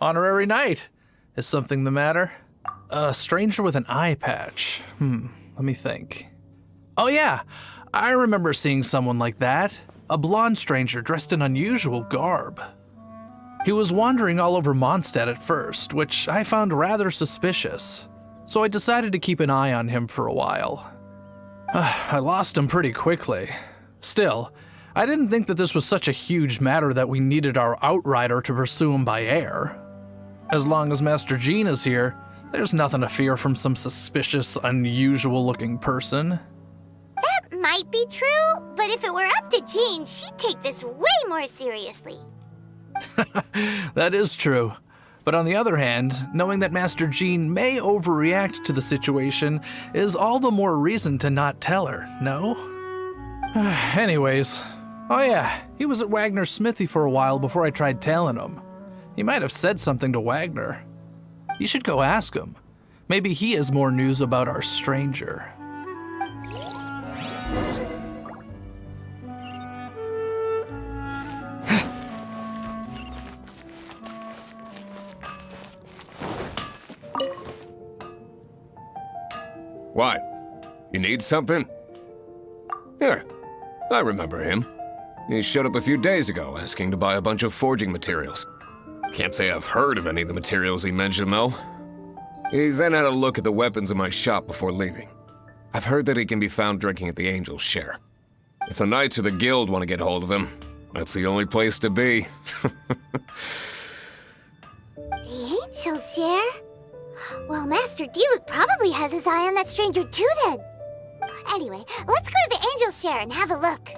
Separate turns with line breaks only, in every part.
Honorary knight. Is something the matter? A stranger with an eye patch. Let me think. Oh yeah, I remember seeing someone like that. A blonde stranger dressed in unusual garb. He was wandering all over Mondstadt at first, which I found rather suspicious. So I decided to keep an eye on him for a while. I lost him pretty quickly. Still, I didn't think that this was such a huge matter that we needed our outrider to pursue him by air. As long as Master Jean is here, there's nothing to fear from some suspicious, unusual-looking person.
That might be true, but if it were up to Jean, she'd take this way more seriously.
That is true. But on the other hand, knowing that Master Jean may overreact to the situation is all the more reason to not tell her, no? Anyways, oh yeah, he was at Wagner's smithy for a while before I tried tailing him. He might have said something to Wagner. You should go ask him. Maybe he has more news about our stranger.
What? You need something? Here, I remember him. He showed up a few days ago asking to buy a bunch of forging materials. Can't say I've heard of any of the materials he mentioned, though. He then had a look at the weapons in my shop before leaving. I've heard that he can be found drinking at the Angel's Share. If the Knights or the Guild want to get hold of him, that's the only place to be.
The Angel's Share? Well, Master Diluc probably has his eye on that stranger too then. Anyway, let's go to the Angel's Share and have a look.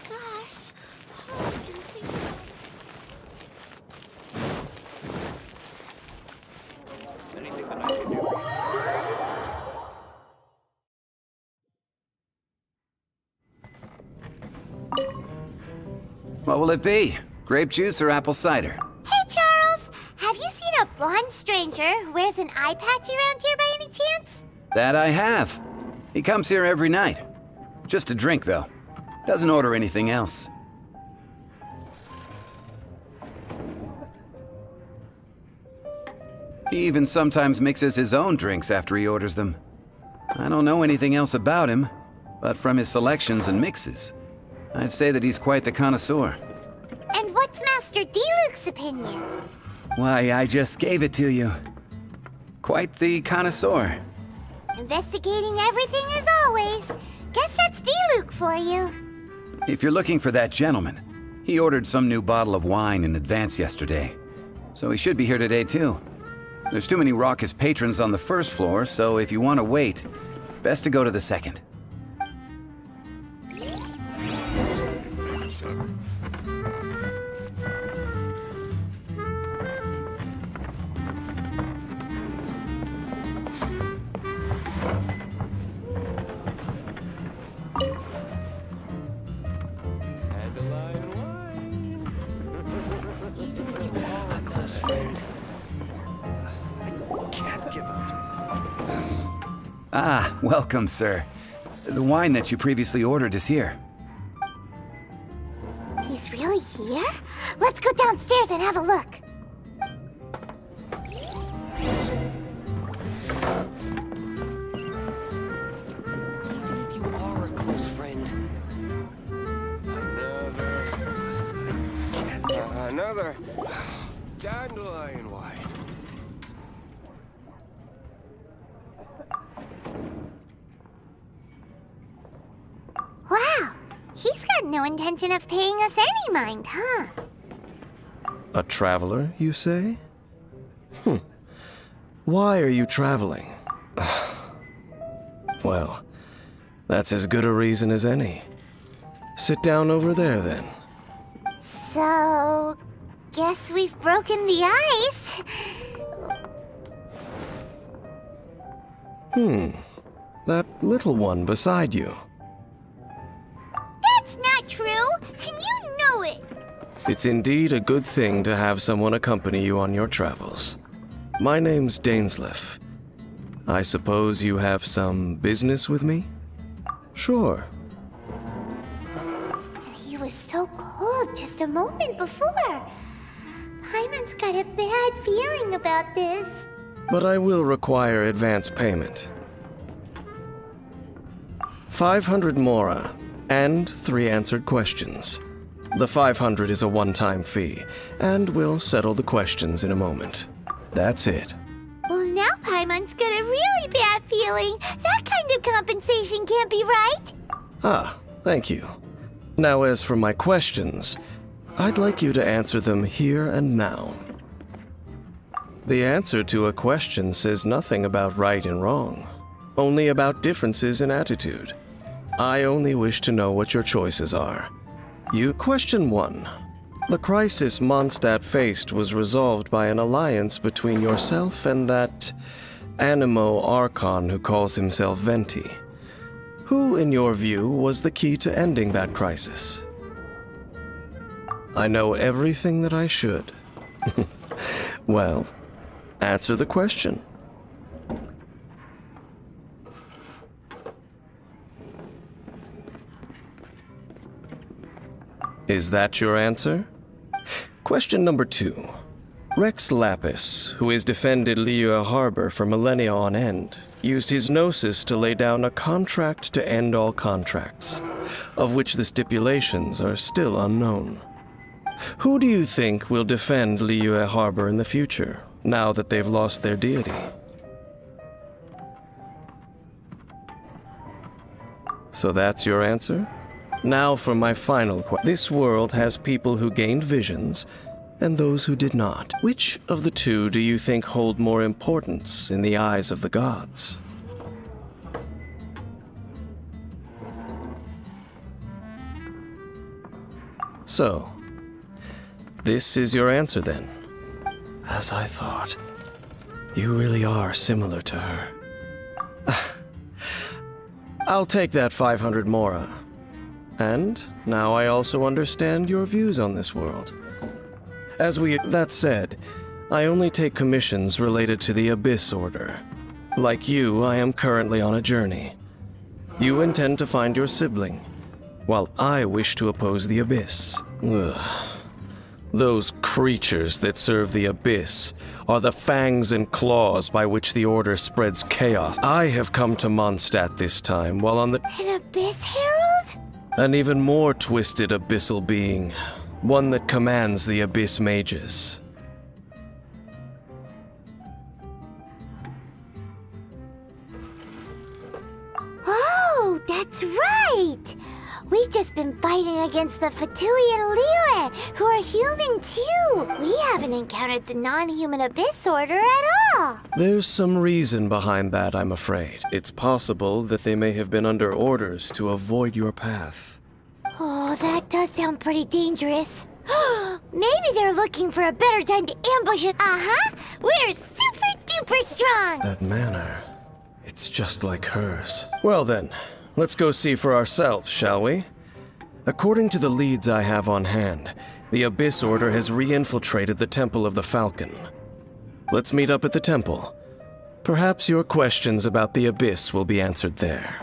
Gosh.
Anything the Knights can do?
What will it be? Grape juice or apple cider?
Hey, Charles! Have you seen a blonde stranger who wears an eye patch around here by any chance?
That I have. He comes here every night. Just to drink, though. Doesn't order anything else. He even sometimes mixes his own drinks after he orders them. I don't know anything else about him, but from his selections and mixes, I'd say that he's quite the connoisseur.
And what's Master Diluc's opinion?
Why, I just gave it to you. Quite the connoisseur.
Investigating everything as always. Guess that's Diluc for you.
If you're looking for that gentleman, he ordered some new bottle of wine in advance yesterday, so he should be here today too. There's too many raucous patrons on the first floor, so if you want to wait, best to go to the second. Ah, welcome, sir. The wine that you previously ordered is here.
He's really here? Let's go downstairs and have a look.
Even if you are a close friend.
Another dandelion wine.
Wow, he's got no intention of paying us any mind, huh?
A traveler, you say? Why are you traveling? Well, that's as good a reason as any. Sit down over there, then.
So, guess we've broken the ice.
That little one beside you.
That's not true, and you know it.
It's indeed a good thing to have someone accompany you on your travels. My name's Dainslef. I suppose you have some business with me? Sure.
He was so cold just a moment before. Paimon's got a bad feeling about this.
But I will require advance payment. 500 mora, and 3 answered questions. The 500 is a one-time fee, and we'll settle the questions in a moment. That's it.
Well, now Paimon's got a really bad feeling. That kind of compensation can't be right.
Ah, thank you. Now as for my questions, I'd like you to answer them here and now. The answer to a question says nothing about right and wrong, only about differences in attitude. I only wish to know what your choices are. Question 1. The crisis Mondstadt faced was resolved by an alliance between yourself and that Animo Archon who calls himself Venti. Who, in your view, was the key to ending that crisis? I know everything that I should. Well, answer the question. Is that your answer? Question number 2. Rex Lapis, who has defended Liyue Harbor for millennia on end, used his gnosis to lay down a contract to end all contracts, of which the stipulations are still unknown. Who do you think will defend Liyue Harbor in the future, now that they've lost their deity? So that's your answer? Now for my final question. This world has people who gained visions and those who did not. Which of the two do you think hold more importance in the eyes of the gods? So, this is your answer then. As I thought. You really are similar to her. I'll take that 500 mora. And now I also understand your views on this world. That said, I only take commissions related to the Abyss Order. Like you, I am currently on a journey. You intend to find your sibling, while I wish to oppose the Abyss. Ugh. Those creatures that serve the Abyss are the fangs and claws by which the Order spreads chaos. I have come to Mondstadt this time while on the...
An Abyss Herald?
An even more twisted abyssal being. One that commands the Abyss Mages.
Oh, that's right! We've just been fighting against the Fatui and Liyue, who are human too! We haven't encountered the non-human Abyss Order at all!
There's some reason behind that, I'm afraid. It's possible that they may have been under orders to avoid your path.
Oh, that does sound pretty dangerous. Maybe they're looking for a better time to ambush us. Uh-huh! We're super duper strong!
That manner, it's just like hers. Well then, let's go see for ourselves, shall we? According to the leads I have on hand, the Abyss Order has re-infiltrated the Temple of the Falcon. Let's meet up at the temple. Perhaps your questions about the Abyss will be answered there.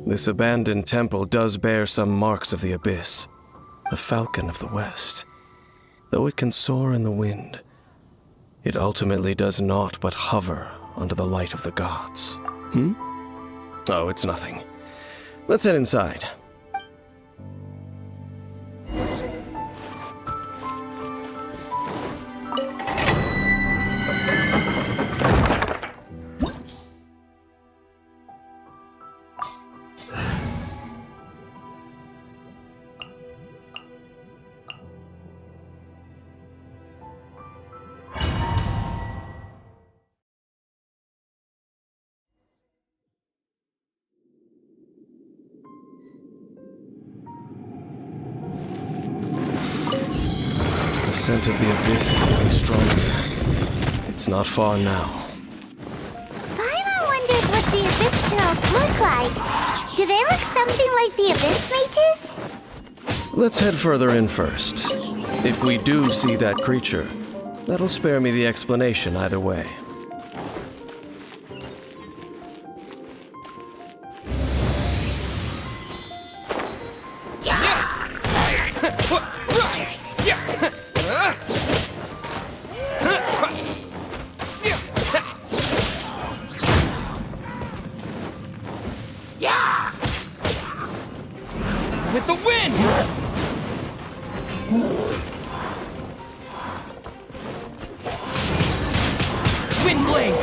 This abandoned temple does bear some marks of the Abyss, the Falcon of the West. Though it can soar in the wind, it ultimately does naught but hover under the light of the gods. Oh, it's nothing. Let's head inside. The scent of the abyss is getting stronger. It's not far now.
Paimon wonders what the Abyss Heralds look like. Do they look something like the Abyss Mages?
Let's head further in first. If we do see that creature, that'll spare me the explanation either way.
With the wind! Wind blade!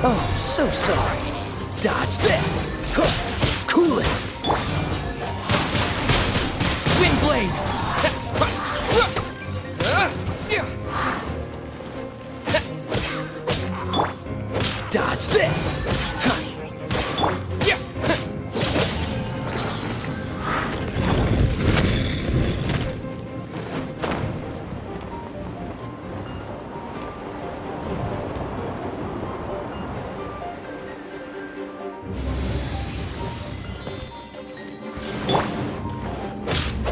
Oh, so sorry. Dodge this. Cool it. Wind blade. Dodge this.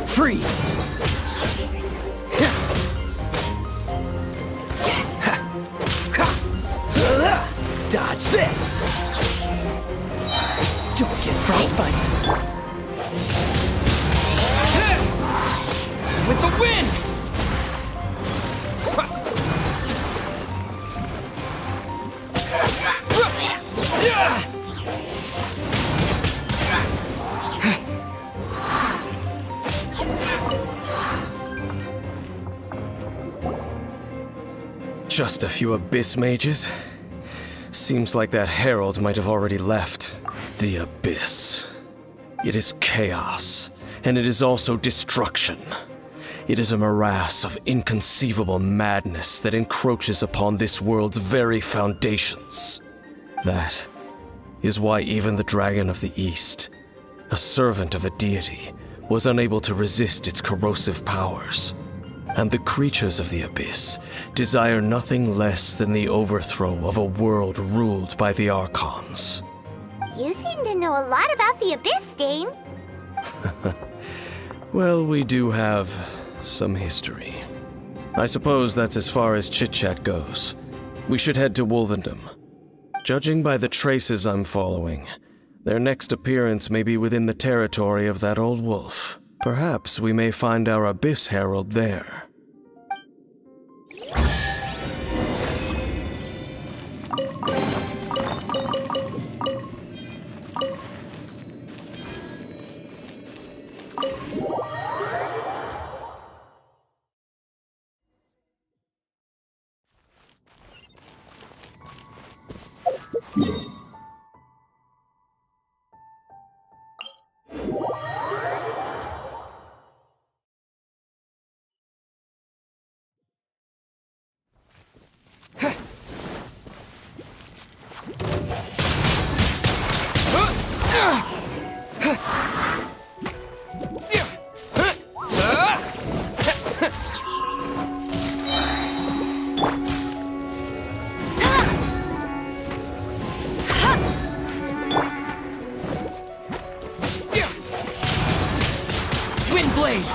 Freeze! Dodge this! Don't get frostbite! With the wind!
Just a few abyss mages? Seems like that herald might have already left. The abyss. It is chaos, and it is also destruction. It is a morass of inconceivable madness that encroaches upon this world's very foundations. That is why even the Dragon of the East, a servant of a deity, was unable to resist its corrosive powers. And the creatures of the abyss desire nothing less than the overthrow of a world ruled by the Archons.
You seem to know a lot about the Abyss, Dane.
Well, we do have some history. I suppose that's as far as chit-chat goes. We should head to Wolvendom. Judging by the traces I'm following, their next appearance may be within the territory of that old wolf. Perhaps we may find our Abyss Herald there.
blade!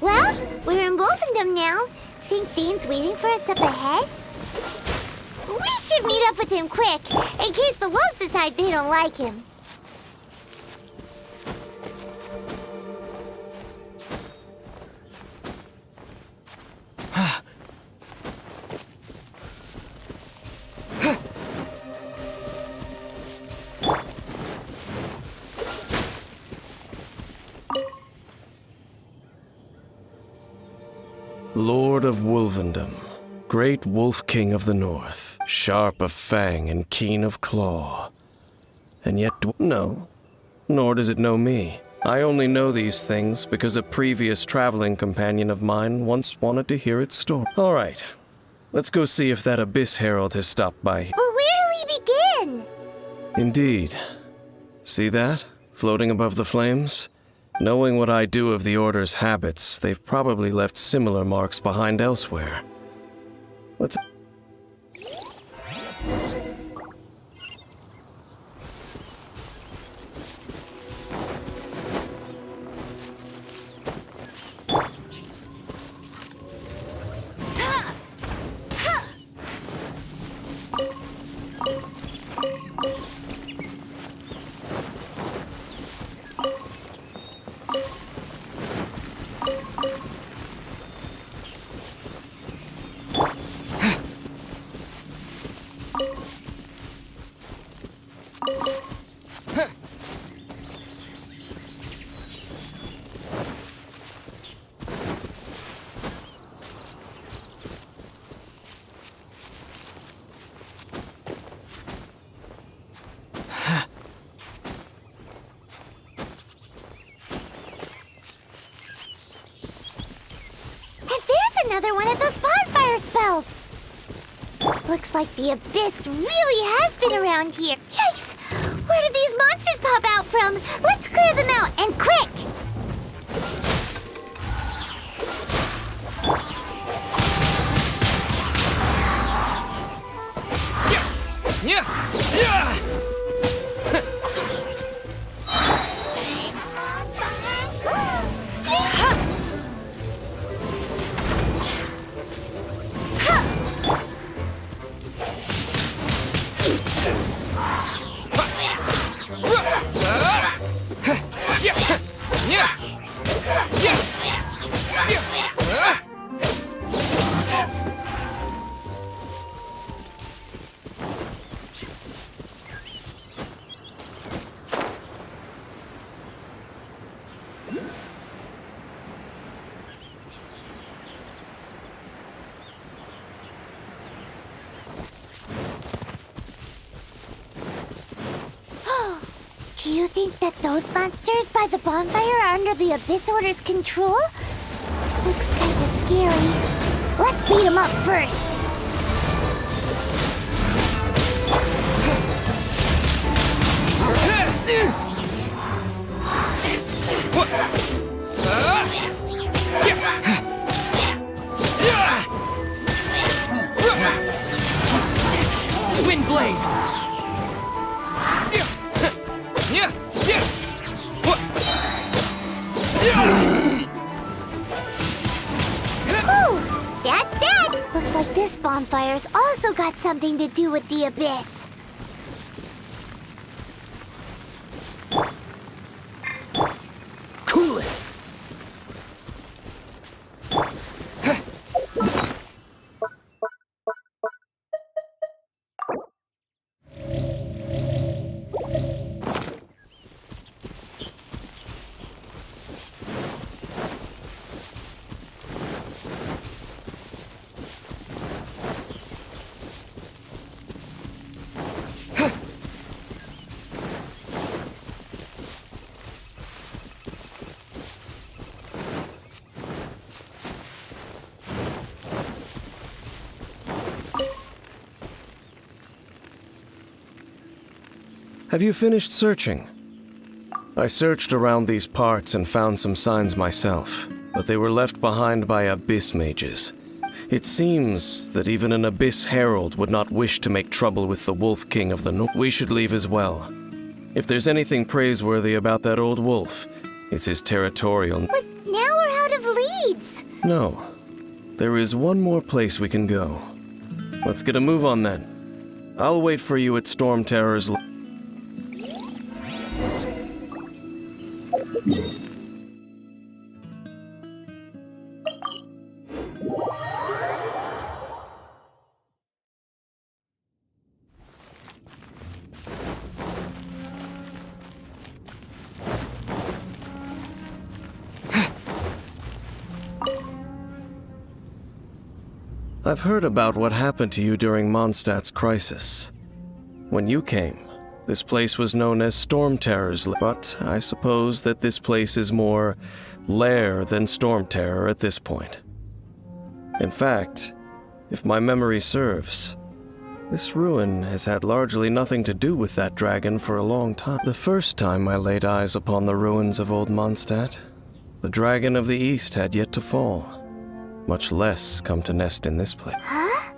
Well, we're in Wolfendom now. Think Dane's waiting for us up ahead? We should meet up with him quick, in case the wolves decide they don't like him.
Lord of Wolvendom, great wolf king of the north, sharp of fang and keen of claw. And yet, no, nor does it know me. I only know these things because a previous traveling companion of mine once wanted to hear its story. All right, let's go see if that Abyss Herald has stopped by.
But where do we begin?
Indeed. See that, floating above the flames? Knowing what I do of the Order's habits, they've probably left similar marks behind elsewhere. Let's...
Another one of those bonfire spells! Looks like the Abyss really has been around here. Yikes! Where did these monsters pop out from? Let's clear them out, and quick! Do you think that those monsters by the bonfire are under the Abyss Order's control? Looks kinda scary. Let's beat them up first.
Wind blade!
Whew, that's that! Looks like this bonfire's also got something to do with the Abyss.
Cool it!
Have you finished searching? I searched around these parts and found some signs myself, but they were left behind by Abyss mages. It seems that even an Abyss Herald would not wish to make trouble with the Wolf King of the North. We should leave as well. If there's anything praiseworthy about that old wolf, it's his territorial...
But now we're out of leads!
No. There is one more place we can go. Let's get a move on then. I'll wait for you at Storm Terror's... I've heard about what happened to you during Mondstadt's crisis. When you came, this place was known as Storm Terror's, but I suppose that this place is more lair than Storm Terror at this point. In fact, if my memory serves, this ruin has had largely nothing to do with that dragon for a long time. The first time I laid eyes upon the ruins of old Mondstadt, the dragon of the East had yet to fall, much less come to nest in this place.
Huh?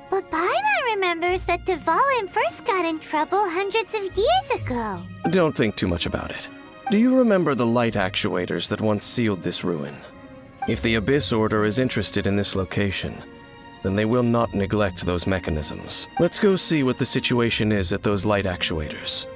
But Paimon remembers that Dvalin first got in trouble hundreds of years ago.
Don't think too much about it. Do you remember the light actuators that once sealed this ruin? If the Abyss Order is interested in this location, then they will not neglect those mechanisms. Let's go see what the situation is at those light actuators.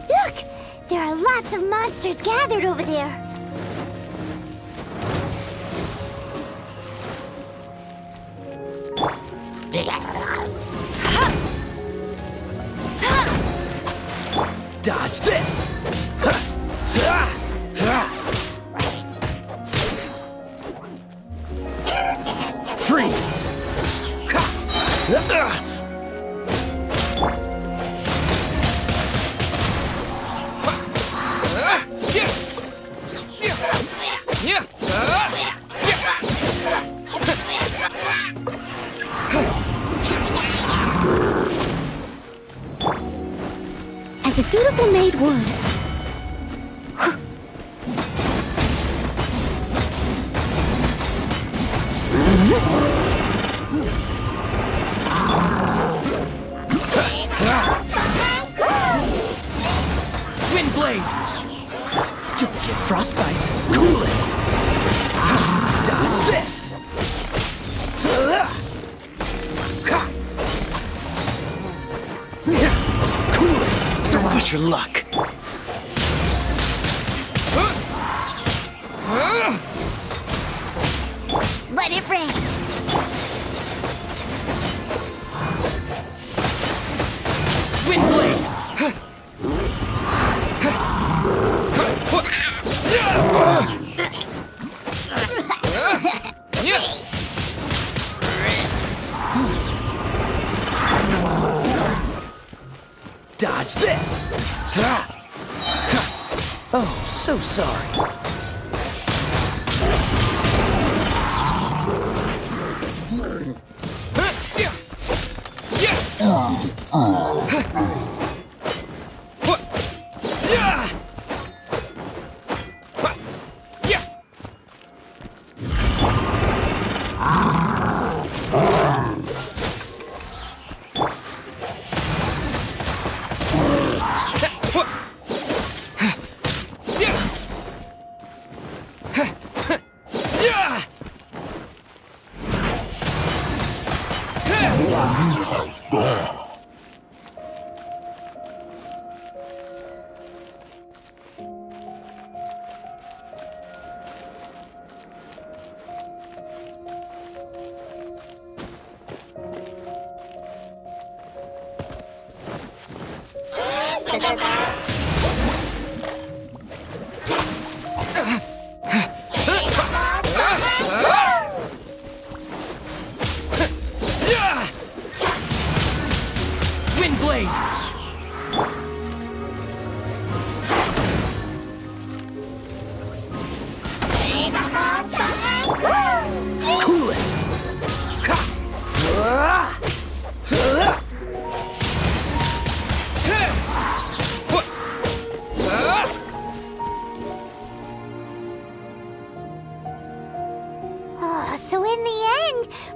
Look! There are lots of monsters gathered over there.
Dodge this! Freeze!
As a dutiful maid would.
Wind blade! Don't get frostbite. Cool it! Dodge this! Cool it! Don't push your luck.
Let it rain.
Wind blade! Dodge this! Oh, so sorry.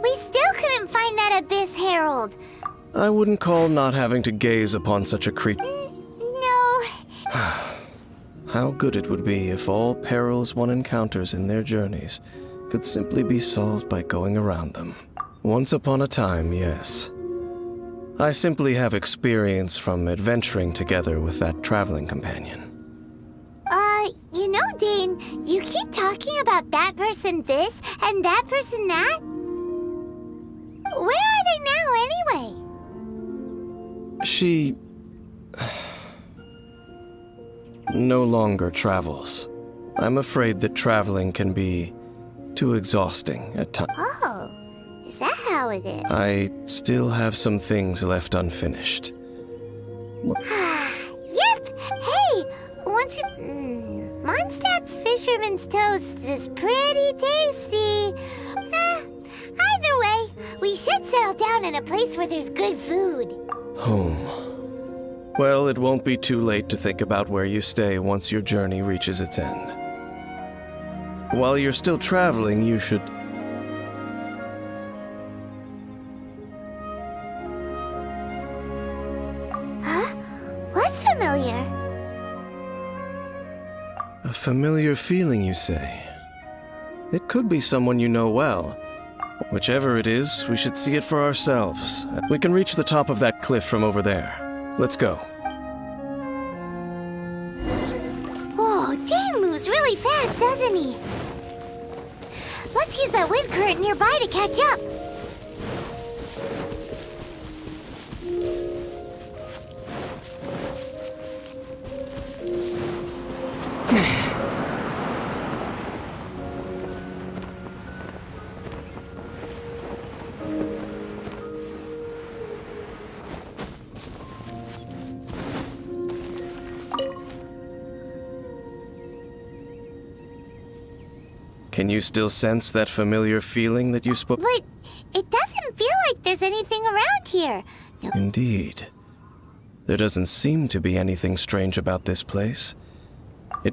We still couldn't find that Abyss Herald.
I wouldn't call not having to gaze upon such a creature.
No.
How good it would be if all perils one encounters in their journeys could simply be solved by going around them. Once upon a time, yes. I simply have experience from adventuring together with that traveling companion.
You know, Dane, you keep talking about that person this and that person that. Where are they now, anyway?
She no longer travels. I'm afraid that traveling can be too exhausting at times.
Oh, is that how it is?
I still have some things left unfinished.
Yep! Hey, once you... Mondstadt's Fisherman's Toast is pretty tasty. Either way, we should settle down in a place where there's good food.
Home. Well, it won't be too late to think about where you stay once your journey reaches its end. While you're still traveling, you should...
Huh? What's familiar?
A familiar feeling, you say? It could be someone you know well. Whichever it is, we should see it for ourselves. We can reach the top of that cliff from over there. Let's go.
Whoa, Dane moves really fast, doesn't he? Let's use that wind current nearby to catch up.
Can you still sense that familiar feeling that you spoke?
But it doesn't feel like there's anything around here. No.
Indeed. There doesn't seem to be anything strange about this place.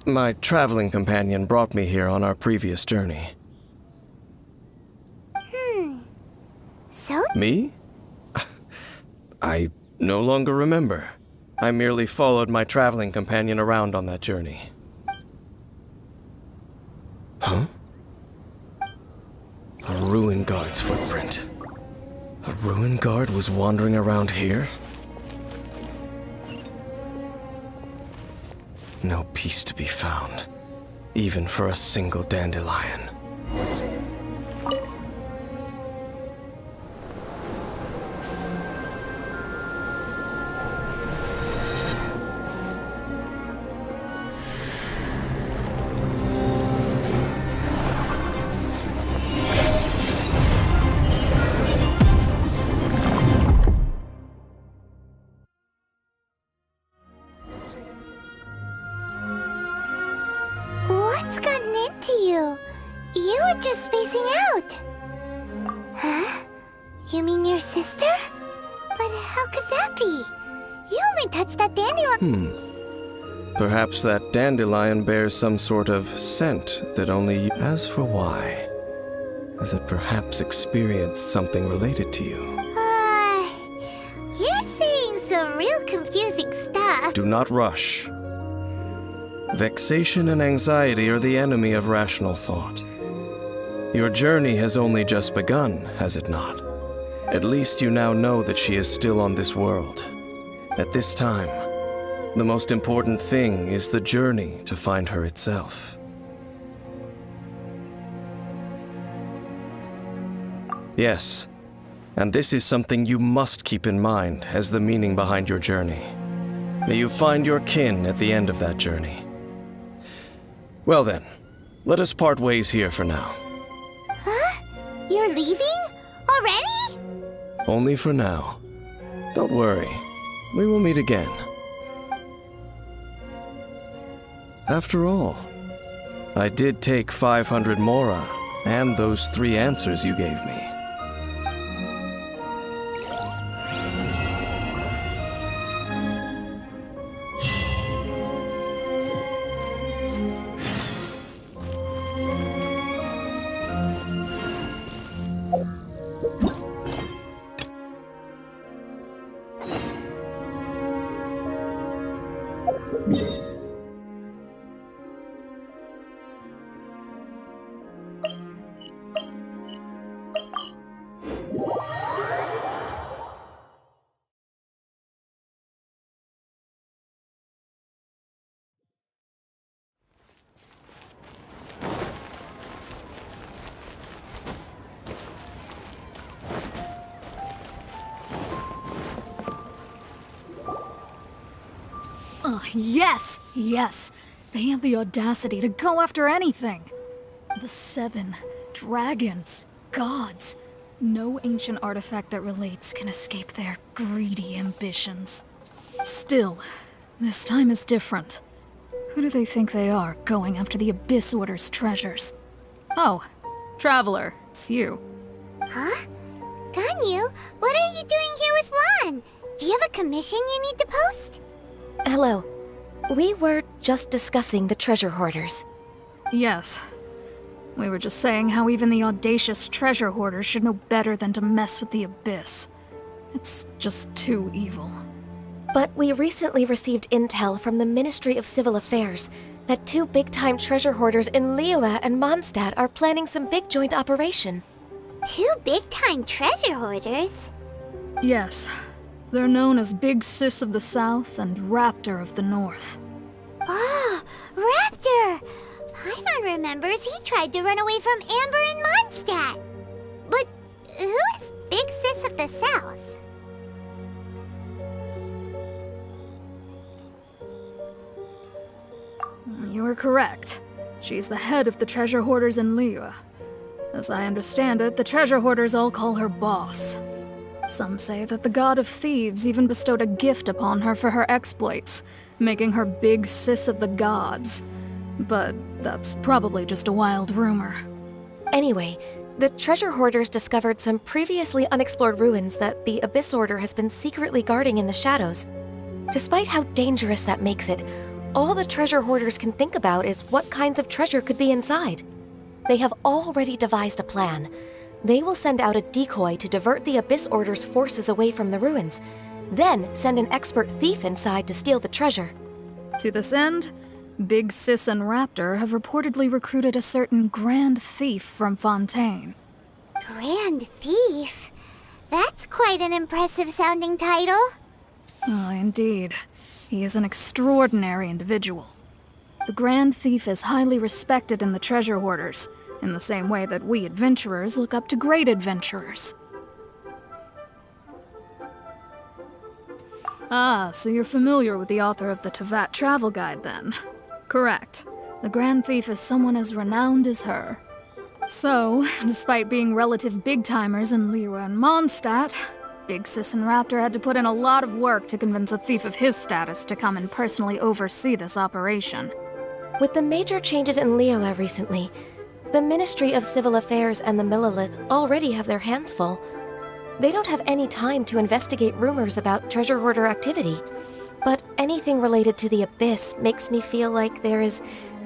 My traveling companion brought me here on our previous journey.
So?
Me? I no longer remember. I merely followed my traveling companion around on that journey. Huh? A ruin guard's footprint. A ruin guard was wandering around here? No peace to be found, even for a single dandelion.
What's gotten into you? You were just spacing out. Huh? You mean your sister? But how could that be? You only touched that dandelion.
Perhaps that dandelion bears some sort of scent that only you... As for why, has it perhaps experienced something related to you?
You're saying some real confusing stuff.
Do not rush. Vexation and anxiety are the enemy of rational thought. Your journey has only just begun, has it not? At least you now know that she is still on this world. At this time, the most important thing is the journey to find her itself. Yes, and this is something you must keep in mind as the meaning behind your journey. May you find your kin at the end of that journey. Well then, let us part ways here for now.
Huh? You're leaving? Already?
Only for now. Don't worry, we will meet again. After all, I did take 500 Mora and those 3 answers you gave me.
Yes! Yes! They have the audacity to go after anything! The 7 dragons, gods. No ancient artifact that relates can escape their greedy ambitions. Still, this time is different. Who do they think they are, going after the Abyss Order's treasures? Oh, Traveler, it's you.
Huh? Ganyu, what are you doing here with Lan? Do you have a commission you need to post?
Hello. We were just discussing the treasure hoarders.
Yes. We were just saying how even the audacious treasure hoarders should know better than to mess with the Abyss. It's just too evil.
But we recently received intel from the Ministry of Civil Affairs that 2 big-time treasure hoarders in Liyue and Mondstadt are planning some big joint operation.
2 big-time treasure hoarders?
Yes. They're known as Big Sis of the South and Raptor of the North.
Oh, Raptor! Paimon remembers he tried to run away from Amber in Mondstadt. But who is Big Sis of the South?
You are correct. She's the head of the treasure hoarders in Liyue. As I understand it, the treasure hoarders all call her boss. Some say that the god of thieves even bestowed a gift upon her for her exploits, making her Big Sis of the gods. But that's probably just a wild rumor.
Anyway, the treasure hoarders discovered some previously unexplored ruins that the Abyss Order has been secretly guarding in the shadows. Despite how dangerous that makes it, all the treasure hoarders can think about is what kinds of treasure could be inside. They have already devised a plan. They will send out a decoy to divert the Abyss Order's forces away from the ruins, then send an expert thief inside to steal the treasure.
To this end, Big Sis and Raptor have reportedly recruited a certain Grand Thief from Fontaine.
Grand Thief? That's quite an impressive sounding title.
Ah, indeed. He is an extraordinary individual. The Grand Thief is highly respected in the treasure hoarders, in the same way that we adventurers look up to great adventurers. Ah, so you're familiar with the author of the Tevat Travel Guide, then? Correct. The Grand Thief is someone as renowned as her. So, despite being relative big-timers in Liyue and Mondstadt, Big Sis and Raptor had to put in a lot of work to convince a thief of his status to come and personally oversee this operation.
With the major changes in Liyue recently, the Ministry of Civil Affairs and the Millelith already have their hands full. They don't have any time to investigate rumors about treasure hoarder activity. But anything related to the Abyss makes me feel like there is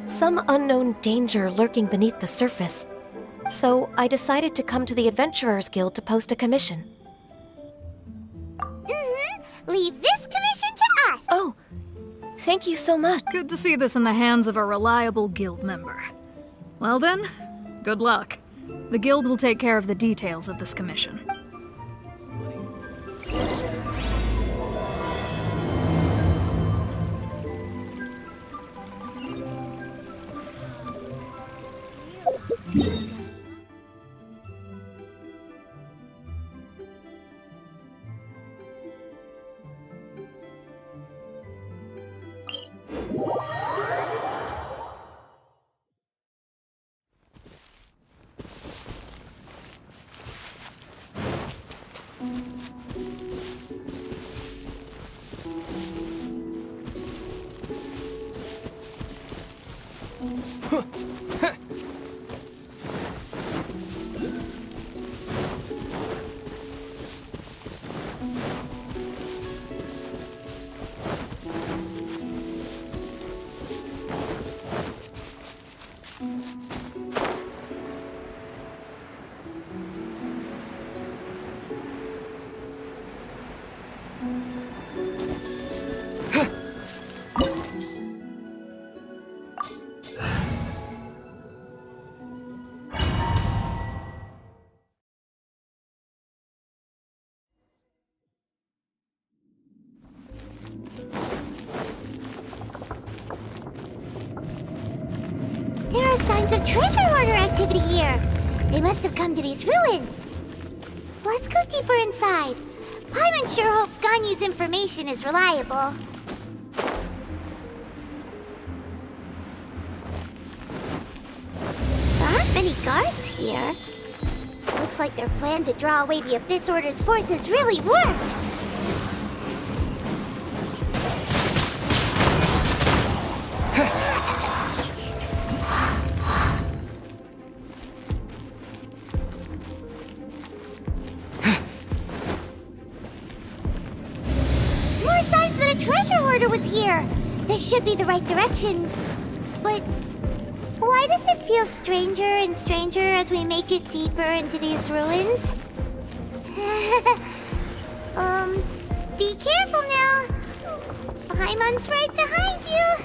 some unknown danger lurking beneath the surface. So I decided to come to the Adventurers Guild to post a commission.
Leave this commission to us!
Oh, thank you so much.
Good to see this in the hands of a reliable guild member. Well then, good luck. The guild will take care of the details of this commission.
signs of treasure hoarder activity here. They must have come to these ruins. Let's go deeper inside. Paimon sure hopes Ganyu's information is reliable. There aren't many guards here. Looks like their plan to draw away the Abyss Order's forces really worked. More signs that a treasure hoarder was here. This should be the right direction. But why does it feel stranger and stranger as we make it deeper into these ruins? Be careful now. Paimon's right behind you.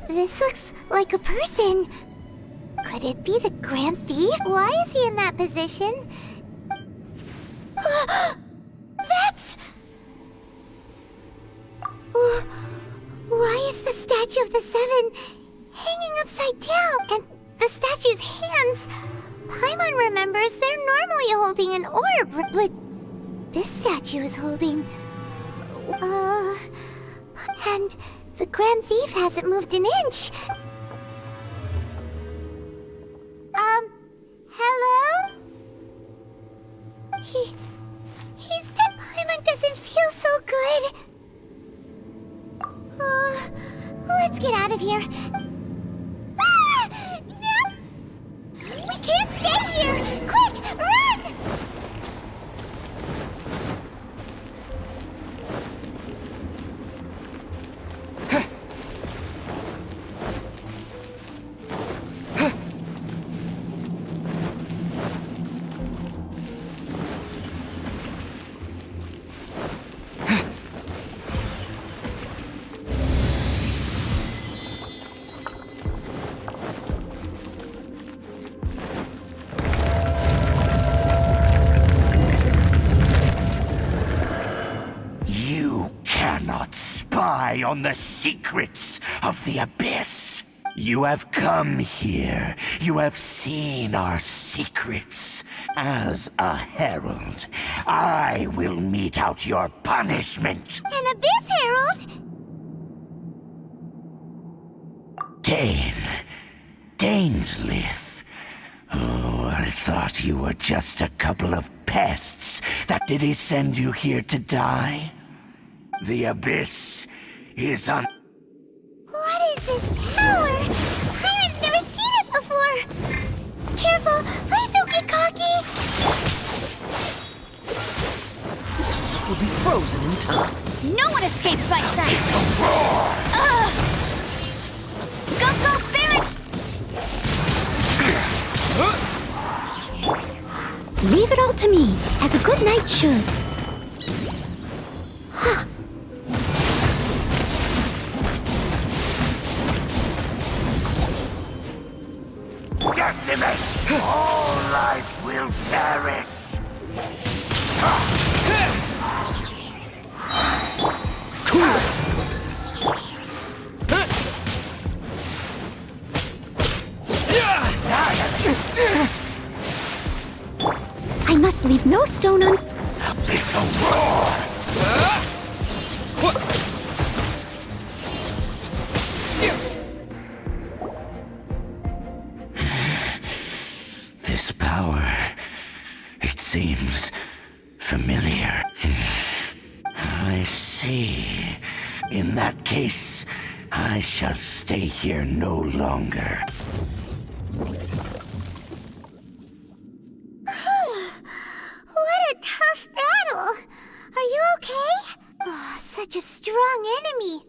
This looks like a person. Could it be the Grand Thief? Why is he in that position? That's... Why is the statue of the Seven hanging upside down? And the statue's hands... Paimon remembers they're normally holding an orb, but this statue is holding... And the Grand Thief hasn't moved an inch. Hello? He said Paimon doesn't feel so good. Let's get out of here. Ah! No! We can't stay here! Quick, run!
On the secrets of the Abyss. You have come here. You have seen our secrets. As a herald, I will mete out your punishment.
An Abyss Herald?
Dainslef. Oh, I thought you were just a couple of pests. Did he send you here to die? The Abyss is on...
What is this power? Pirate's never seen it before! Careful! Please don't get cocky!
This world will be frozen in time.
No one escapes my sight!
It's a roar!
Go, Barret! Leave it all to me, as a good knight should.
Decimate! All life will perish!
Cool it!
I must leave no stone un...
It's a roar! This power, it seems familiar. I see. In that case, I shall stay here no longer.
What a tough battle! Are you okay? Oh, such a strong enemy.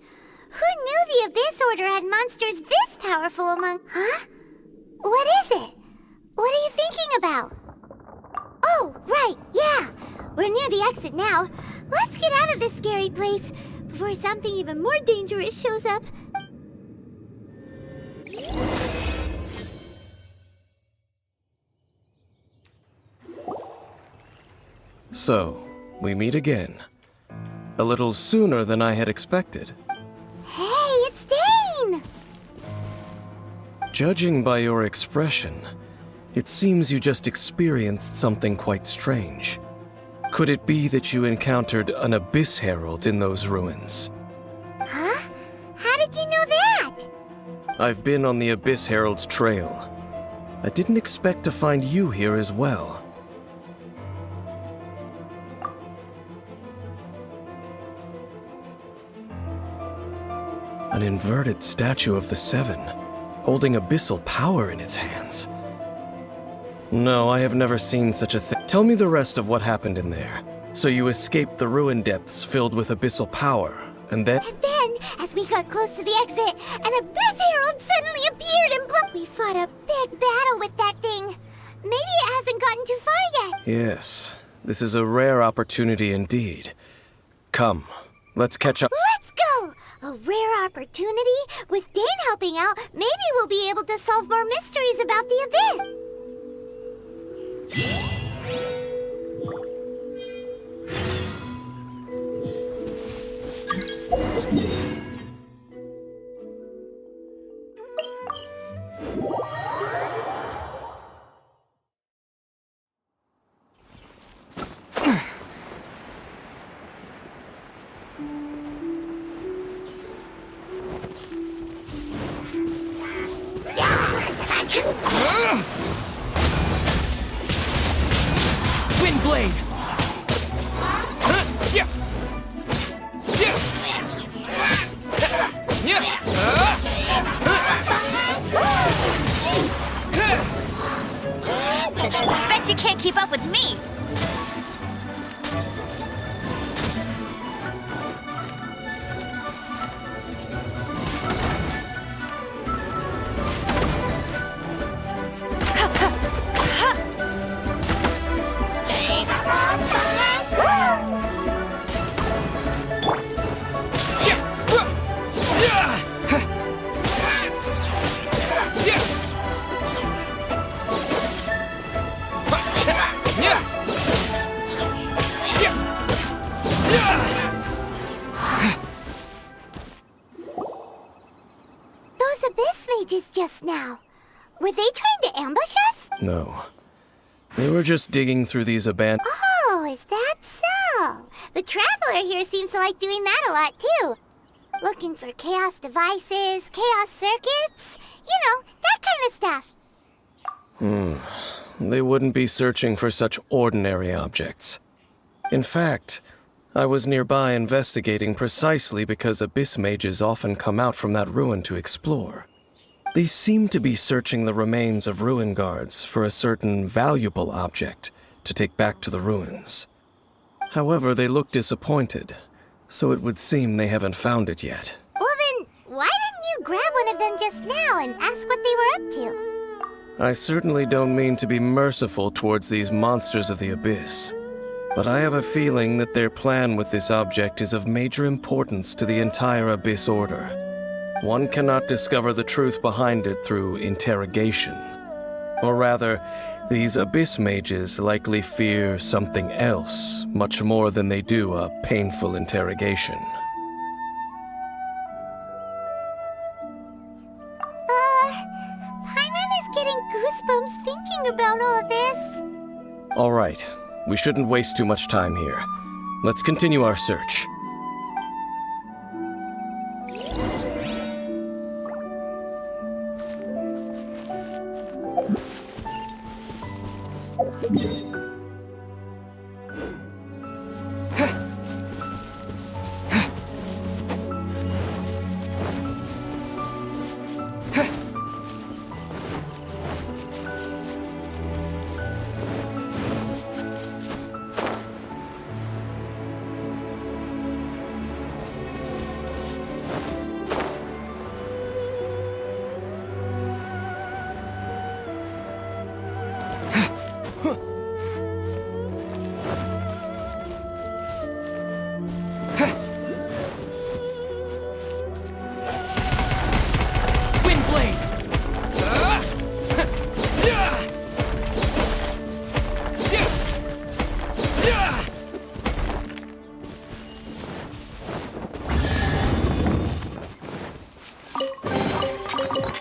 Who knew the Abyss Order had monsters this powerful among... Huh? What is it? What are you thinking about? Oh, right, yeah. We're near the exit now. Let's get out of this scary place before something even more dangerous shows up.
So, we meet again. A little sooner than I had expected.
Hey, it's Dane!
Judging by your expression, it seems you just experienced something quite strange. Could it be that you encountered an Abyss Herald in those ruins?
Huh? How did you know that?
I've been on the Abyss Herald's trail. I didn't expect to find you here as well. An inverted statue of the Seven, holding abyssal power in its hands. No, I have never seen such a thing. Tell me the rest of what happened in there. So you escaped the ruin depths filled with abyssal power, and then...
And then, as we got close to the exit, an Abyss Herald suddenly appeared and we fought a big battle with that thing. Maybe it hasn't gotten too far yet.
Yes, this is a rare opportunity indeed. Come, let's catch up.
Let's go! A rare opportunity? With Dane helping out, maybe we'll be able to solve more mysteries about the Abyss.
Windblade!
Bet you can't keep up with me! Those Abyss mages just now. Were they trying to ambush us?
No. They were just digging through these abandoned...
Oh, is that so? The Traveler here seems to like doing that a lot, too. Looking for chaos devices, chaos circuits, you know, that kind of stuff.
They wouldn't be searching for such ordinary objects. In fact, I was nearby investigating precisely because Abyss mages often come out from that ruin to explore. They seem to be searching the remains of ruin guards for a certain valuable object to take back to the ruins. However, they look disappointed, so it would seem they haven't found it yet.
Well then, why didn't you grab one of them just now and ask what they were up to?
I certainly don't mean to be merciful towards these monsters of the Abyss, but I have a feeling that their plan with this object is of major importance to the entire Abyss Order. One cannot discover the truth behind it through interrogation. Or rather, these Abyss mages likely fear something else, much more than they do a painful interrogation.
Paimon is getting goosebumps thinking about all this.
All right, we shouldn't waste too much time here. Let's continue our search.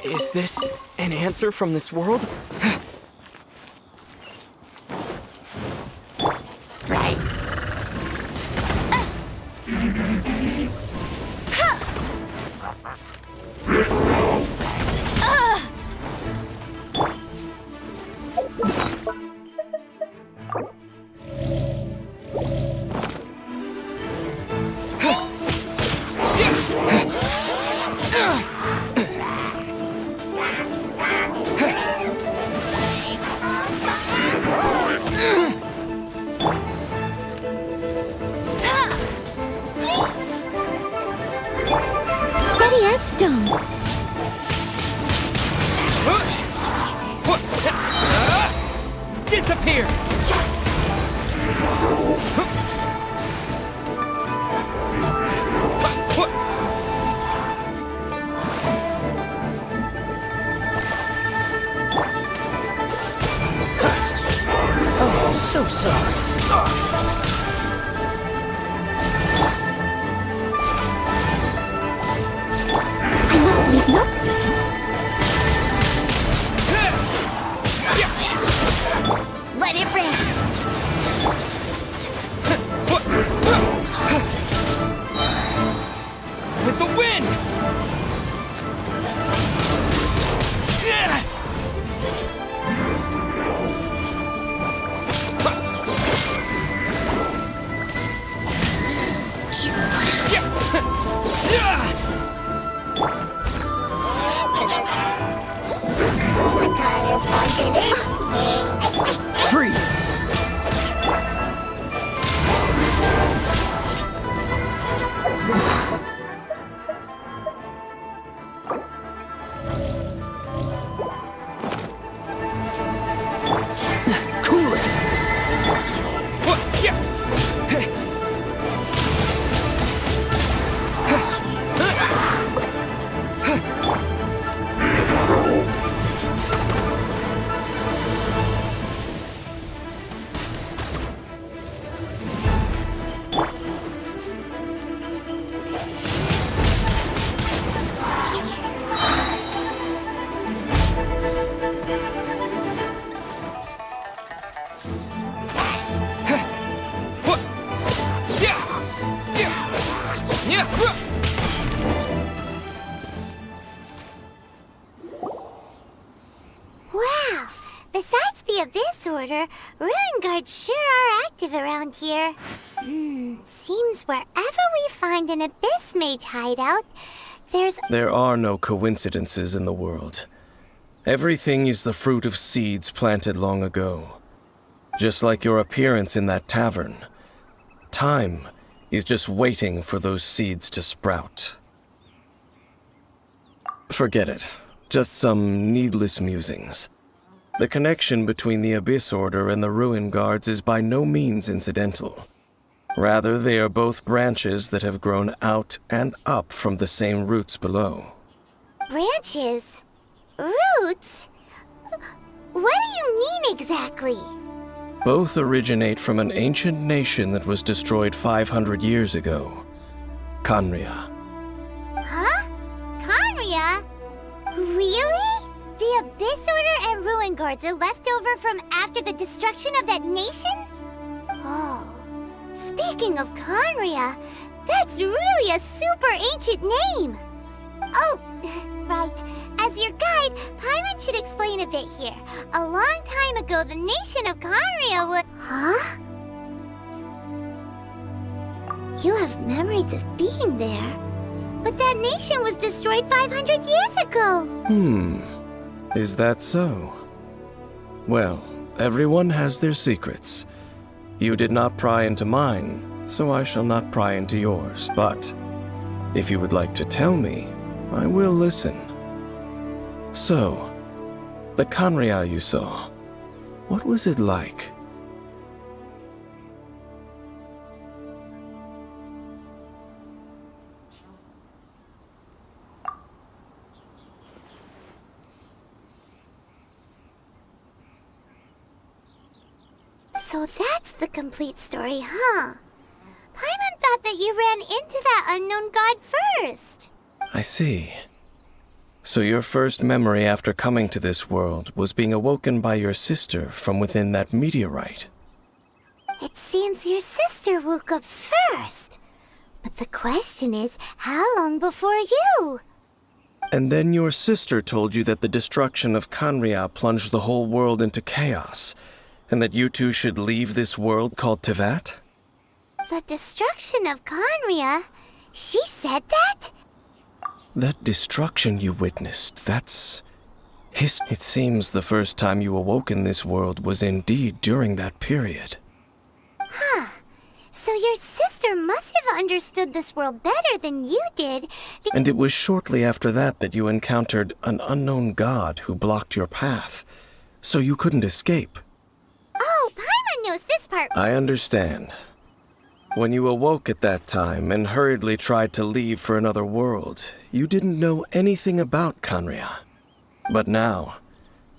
Is this an answer from this world?
Steady as stone.
Disappear! Oh, so sorry.
I must leave no. Let it rip.
With the wind! Freeze! Cool it!
Wow! Besides the Abyss Order, Ruin Guards sure are active around here. Seems wherever we find an Abyss Mage hideout,
There are no coincidences in the world. Everything is the fruit of seeds planted long ago. Just like your appearance in that tavern. Time is just waiting for those seeds to sprout. Forget it. Just some needless musings. The connection between the Abyss Order and the Ruin Guards is by no means incidental. Rather, they are both branches that have grown out and up from the same roots below.
branches. Roots? What do you mean exactly?
Both originate from an ancient nation that was destroyed 500 years ago. Khaenri'ah.
Huh? Khaenri'ah? Really? The Abyss Order and Ruin Guards are left over from after the destruction of that nation? Oh. Speaking of Khaenri'ah, that's really a super ancient name! Oh, right. As your guide, Paimon should explain a bit here. A long time ago, the nation of Conria was... Huh? You have memories of being there. But that nation was destroyed 500 years ago.
Is that so? Well, everyone has their secrets. You did not pry into mine, so I shall not pry into yours. But if you would like to tell me, I will listen. So, the Conria you saw, what was it like?
So that's the complete story, huh? Paimon thought that you ran into that unknown god first.
I see. So your first memory after coming to this world was being awoken by your sister from within that meteorite.
It seems your sister woke up first. But the question is, how long before you?
And then your sister told you that the destruction of Conria plunged the whole world into chaos, and that you two should leave this world called Tevat?
The destruction of Conria? She said that?
That destruction you witnessed, that's... It seems the first time you awoke in this world was indeed during that period.
Huh. So your sister must have understood this world better than you did.
And it was shortly after that that you encountered an unknown god who blocked your path, so you couldn't escape.
Oh, Paimon knows this part.
I understand. When you awoke at that time and hurriedly tried to leave for another world, you didn't know anything about Conria. But now,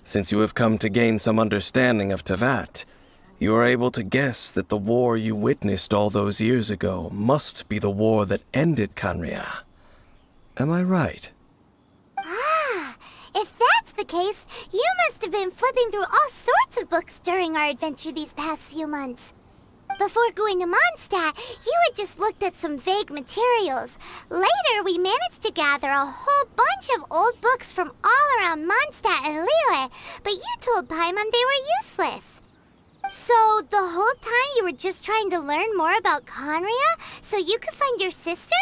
since you have come to gain some understanding of Tevat, you are able to guess that the war you witnessed all those years ago must be the war that ended Conria. Am I right?
Ah, if that's the case, you must have been flipping through all sorts of books during our adventure these past few months. Before going to Mondstadt, you had just looked at some vague materials. Later, we managed to gather a whole bunch of old books from all around Mondstadt and Liyue, but you told Paimon they were useless. So, the whole time you were just trying to learn more about Conria so you could find your sister?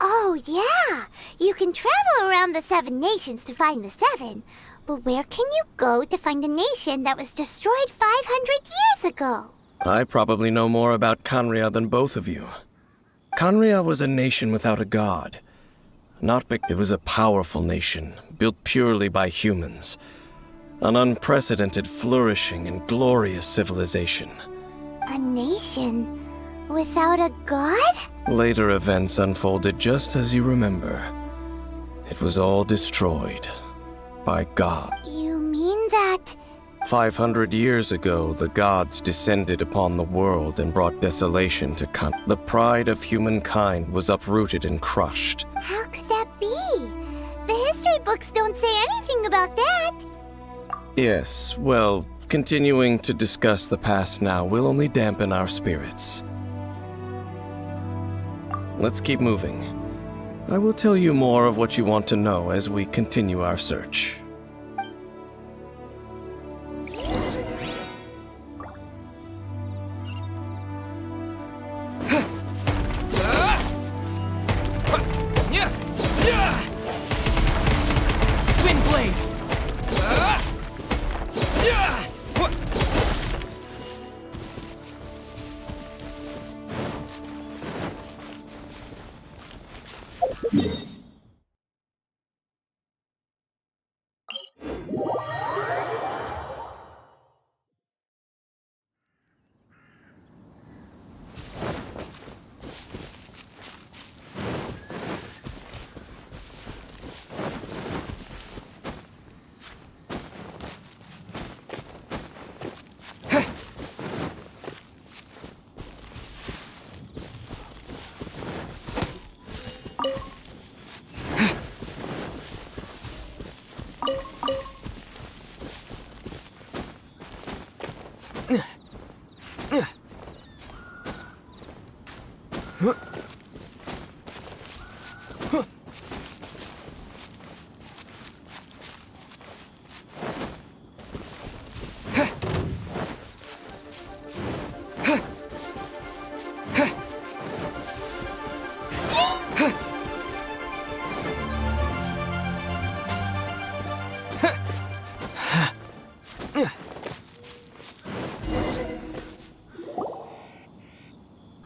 Oh, yeah. You can travel around the 7 nations to find the 7. But where can you go to find a nation that was destroyed 500 years ago?
I probably know more about Conria than both of you. Conria was a nation without a god. It was a powerful nation, built purely by humans. An unprecedented, flourishing, and glorious civilization.
A nation without a god?
Later events unfolded just as you remember. It was all destroyed by God.
You mean that...
500 years ago, the gods descended upon the world and brought desolation to The pride of humankind was uprooted and crushed.
How could that be? The history books don't say anything about that.
Yes, well, continuing to discuss the past now will only dampen our spirits. Let's keep moving. I will tell you more of what you want to know as we continue our search.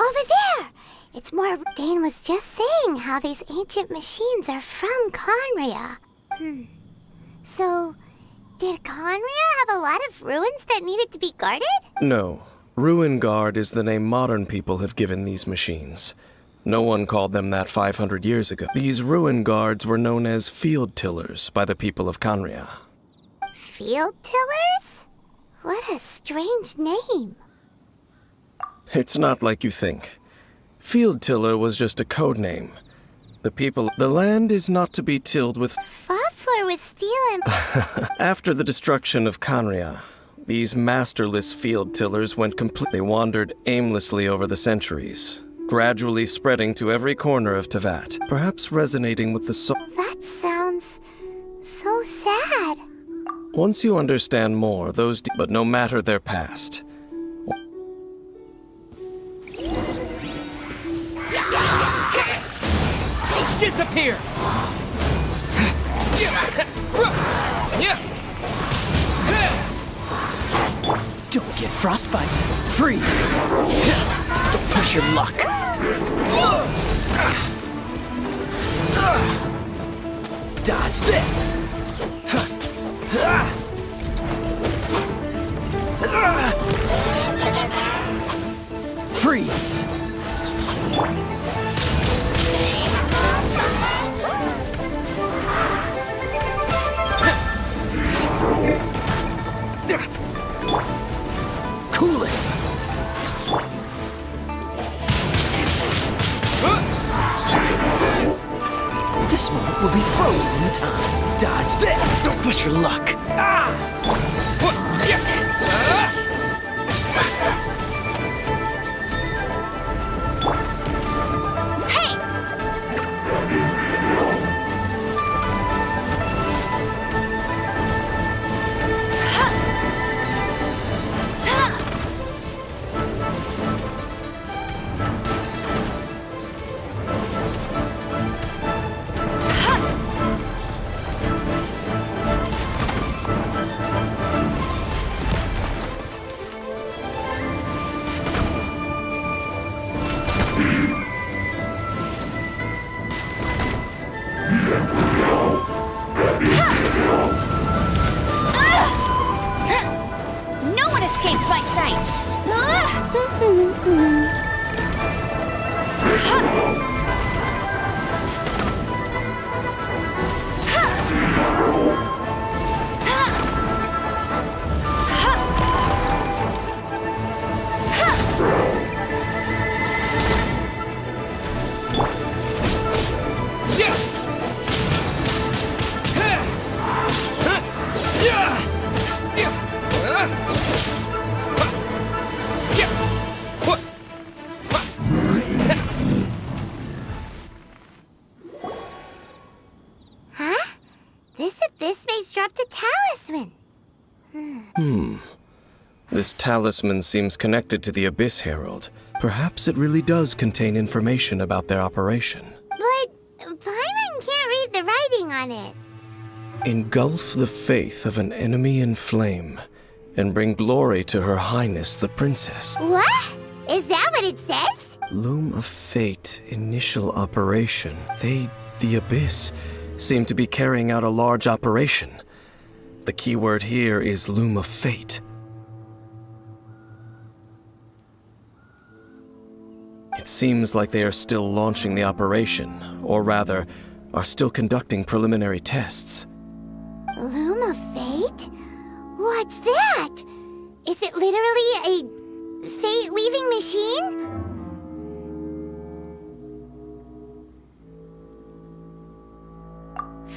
Over there! It's more. Dane was just saying how these ancient machines are from Conria. So, did Conria have a lot of ruins that needed to be guarded?
No. Ruin Guard is the name modern people have given these machines. No one called them that 500 years ago. These Ruin Guards were known as Field Tillers by the people of Conria.
Field Tillers? What a strange name.
It's not like you think. Field Tiller was just a code name. The land is not to be tilled with.
Faflor was stealing.
After the destruction of Conria, these masterless field tillers went They wandered aimlessly over the centuries, gradually spreading to every corner of Teyvat, perhaps resonating with the soul.
That sounds so sad.
Once you understand more, but no matter their past.
Disappear! Don't get frostbite. Freeze! Don't push your luck. Dodge this! Freeze! Cool it! This moment will be frozen in time. Dodge this! Don't push your luck!
No one escapes my sights! This abyss maze dropped a talisman.
This talisman seems connected to the Abyss Herald. Perhaps it really does contain information about their operation.
But Paimon can't read the writing on it.
Engulf the faith of an enemy in flame, and bring glory to Her Highness the Princess.
What? Is that what it says?
Loom of Fate, initial operation. The Abyss, seem to be carrying out a large operation. The key word here is Loom of Fate. It seems like they are still launching the operation, or rather, are still conducting preliminary tests.
Loom of Fate? What's that? Is it literally a fate-weaving machine?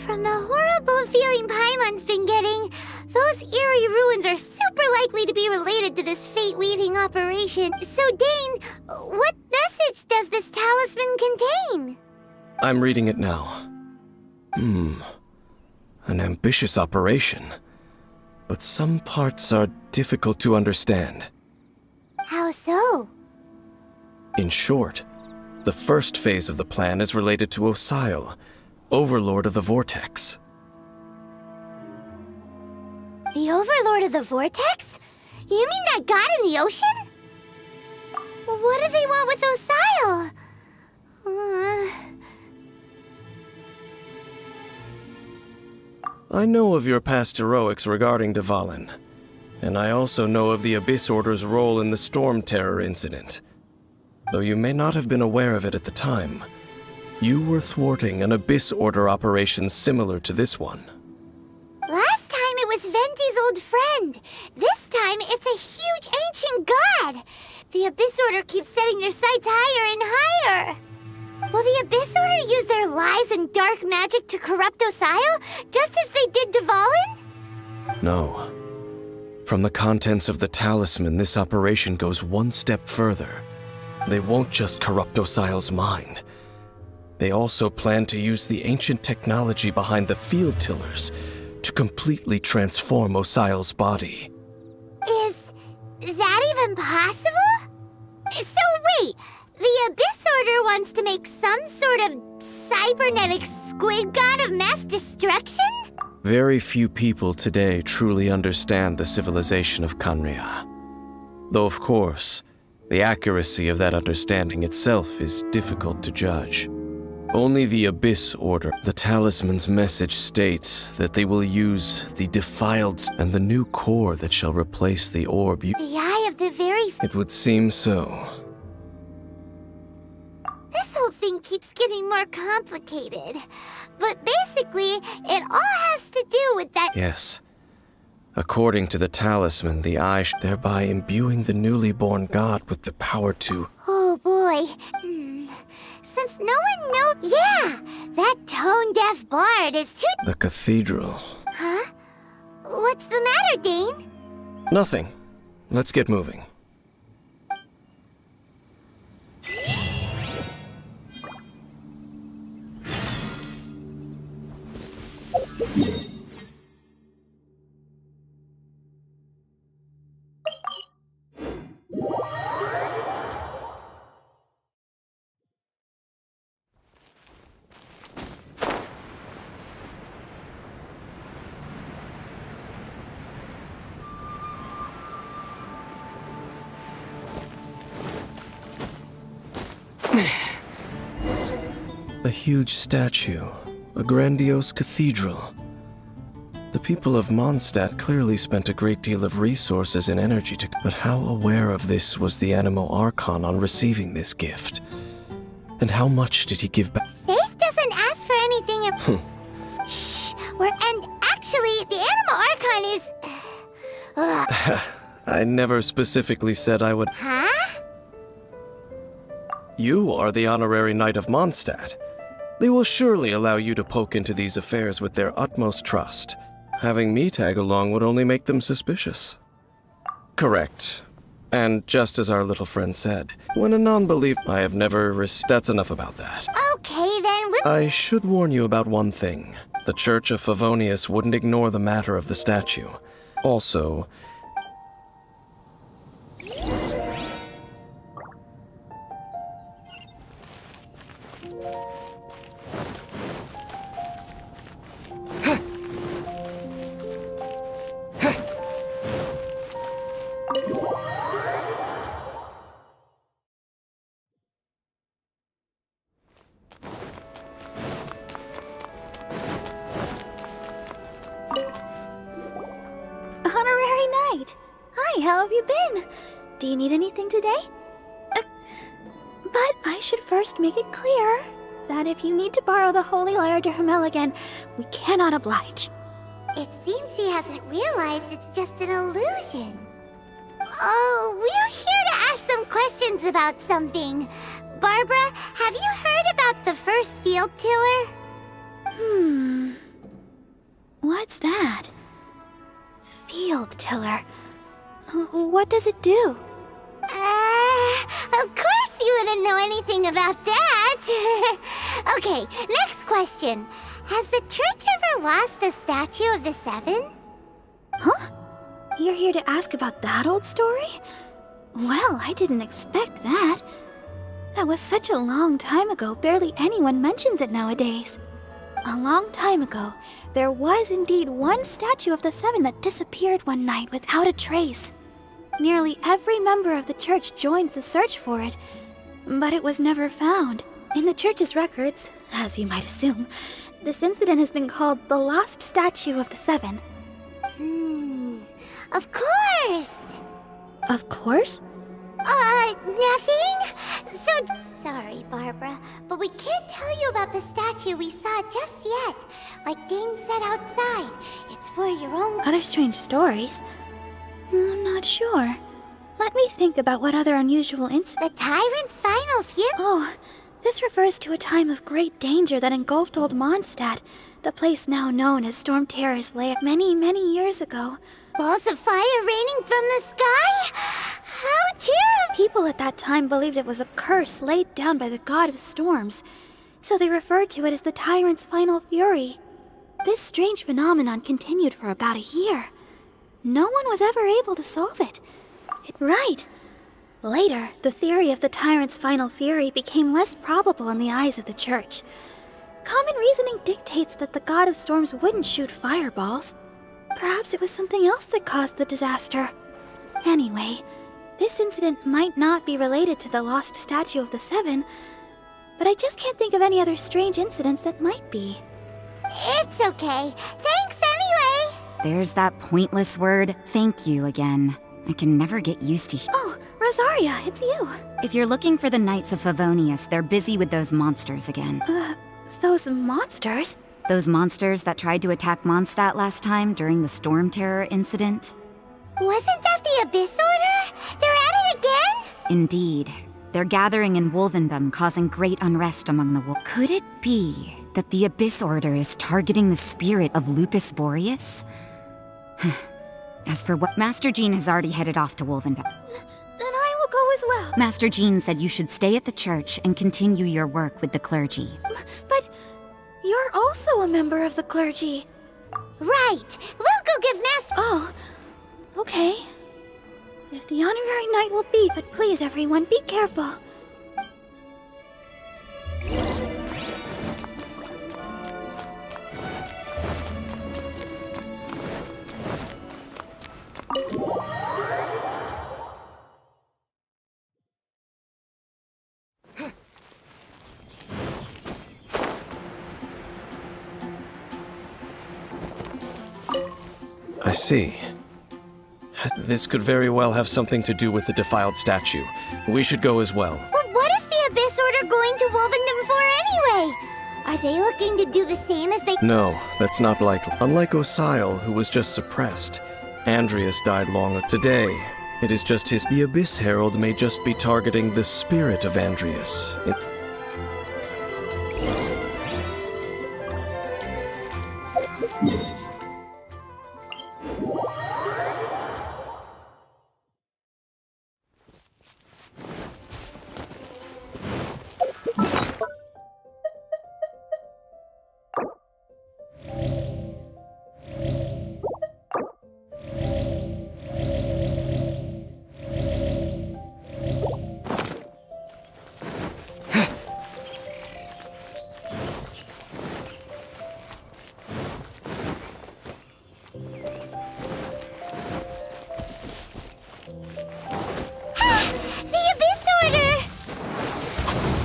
From the horrible feeling Paimon's been getting, those eerie ruins are super likely to be related to this fate-weaving operation. So, Dane, what message does this talisman contain?
I'm reading it now. An ambitious operation. But some parts are difficult to understand.
How so?
In short, the first phase of the plan is related to OKAAAY, Overlord of the Vortex.
The Overlord of the Vortex? You mean that god in the ocean? What do they want with Osile?
I know of your past heroics regarding Dvalin, and I also know of the Abyss Order's role in the Storm Terror incident. Though you may not have been aware of it at the time, you were thwarting an Abyss Order operation similar to this one.
Last time it was Venti's old friend. This time it's a huge ancient god. The Abyss Order keeps setting their sights higher and higher. Will the Abyss Order use their lies and dark magic to corrupt Osile, just as they did Dvalin?
No. From the contents of the talisman, this operation goes one step further. They won't just corrupt Osile's mind. They also plan to use the ancient technology behind the field tillers to completely transform Osile's body.
Is that even possible? So wait, the Abyss Order wants to make some sort of cybernetic squid god of mass destruction?
Very few people today truly understand the civilization of Khaenri'ah. Though of course, the accuracy of that understanding itself is difficult to judge. Only the Abyss Order. The talisman's message states that they will use the defiled and the new core that shall replace the orb.
The eye of the very...
It would seem so.
This whole thing keeps getting more complicated. But basically, it all has to do with that...
Yes. According to the talisman, the eye thereby imbuing the newly born god with the power to...
Oh boy. Since no one knows... Yeah! That tone-deaf bard is too...
The cathedral.
Huh? What's the matter, Dane?
Nothing. Let's get moving. A huge statue, a grandiose cathedral. The people of Mondstadt clearly spent a great deal of resources and energy to... But how aware of this was the Animo Archon on receiving this gift? And how much did he give back?
Faith doesn't ask for anything... Shh! And actually, the Animo Archon is...
I never specifically said I would...
Huh?
You are the honorary knight of Mondstadt. They will surely allow you to poke into these affairs with their utmost trust. Having me tag along would only make them suspicious. Correct. And just as our little friend said, when a non-believer... I have never... That's enough about that.
Okay, then
I should warn you about one thing. The Church of Favonius wouldn't ignore the matter of the statue. Also...
Honorary Knight! Hi, how have you been? Do you need anything today? But I should first make it clear that if you need to borrow the Holy Lyre to Hermel again, we cannot oblige.
It seems she hasn't realized it's just an illusion. Oh, we're here to ask some questions about something. Barbara, have you heard about the first field tiller?
What's that? Field tiller. What does it do?
Of course you wouldn't know anything about that. Okay, next question. Has the church ever lost a statue of the Seven?
Huh? You're here to ask about that old story? Well, I didn't expect that. That was such a long time ago, barely anyone mentions it nowadays. A long time ago, there was indeed one statue of the Seven that disappeared one night without a trace. Nearly every member of the church joined the search for it, but it was never found. In the church's records, as you might assume, this incident has been called the Lost Statue of the Seven.
Of course!
Of course?
Nothing? Sorry, Barbara, but we can't tell you about the statue we saw just yet. Like Dane said outside, it's for your own...
Other strange stories? I'm not sure. Let me think about what other unusual
The Tyrant's Final Fury?
Oh, this refers to a time of great danger that engulfed Old Mondstadt, the place now known as Storm Terror's lair many, many years ago.
Balls of fire raining from the sky? How terrible!
People at that time believed it was a curse laid down by the god of storms, so they referred to it as the Tyrant's Final Fury. This strange phenomenon continued for about a year. No one was ever able to solve it. Right. Later, the theory of the Tyrant's Final Fury became less probable in the eyes of the church. Common reasoning dictates that the god of storms wouldn't shoot fireballs. Perhaps it was something else that caused the disaster. Anyway, this incident might not be related to the lost statue of the Seven, but I just can't think of any other strange incidents that might be.
It's okay. Thanks anyway!
There's that pointless word, thank you, again. I can never get used to...
Oh, Rosaria, it's you.
If you're looking for the Knights of Favonius, they're busy with those monsters again.
Those monsters?
Those monsters that tried to attack Mondstadt last time during the Storm Terror incident?
Wasn't that the Abyss Order? They're at it again?
Indeed. They're gathering in Wolvendom, causing great unrest among the wolves. Could it be that the Abyss Order is targeting the spirit of Lupus Boreas? As for what... Master Jean has already headed off to Wolvendom.
Then I will go as well.
Master Jean said you should stay at the church and continue your work with the clergy.
But you're also a member of the clergy.
Right. We'll go give Master...
Oh, okay. If the honorary knight will be, but please everyone, be careful.
I see. This could very well have something to do with the defiled statue. We should go as well.
But what is the Abyss Order going to Wolvendom for anyway? Are they looking to do the same as they...
No, that's not likely. Unlike OKAAAY, who was just suppressed, Andreas died long ago. Today, it is just his... The Abyss Herald may just be targeting the spirit of Andreas.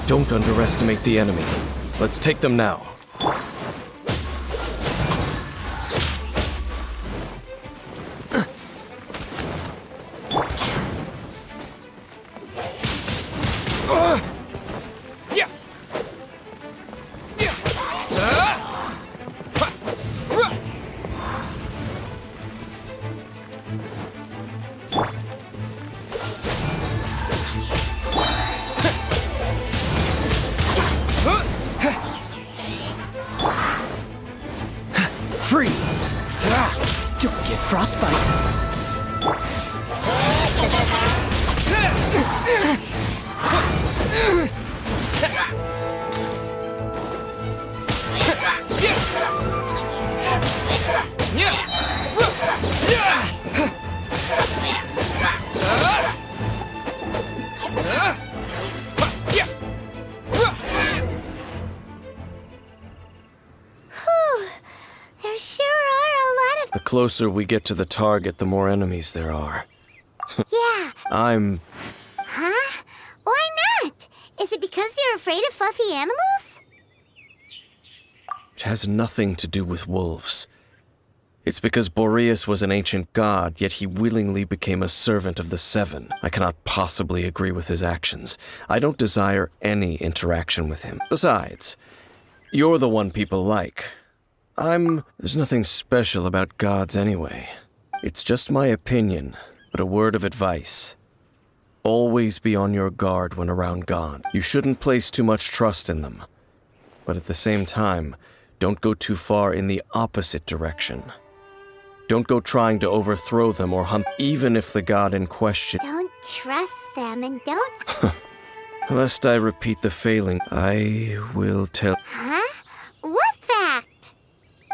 Don't underestimate the enemy. Let's take them now.
Freeze! Don't get frostbite.
The closer we get to the target, the more enemies there are.
Yeah. Huh? Why not? Is it because you're afraid of fluffy animals?
It has nothing to do with wolves. It's because Boreas was an ancient god, yet he willingly became a servant of the Seven. I cannot possibly agree with his actions. I don't desire any interaction with him. Besides, you're the one people like. There's nothing special about gods anyway. It's just my opinion, but a word of advice. Always be on your guard when around gods. You shouldn't place too much trust in them. But at the same time, don't go too far in the opposite direction. Don't go trying to overthrow them or hunt, even if the god in question...
Don't trust them and don't...
Lest I repeat the failing, I will tell...
Huh? What fact?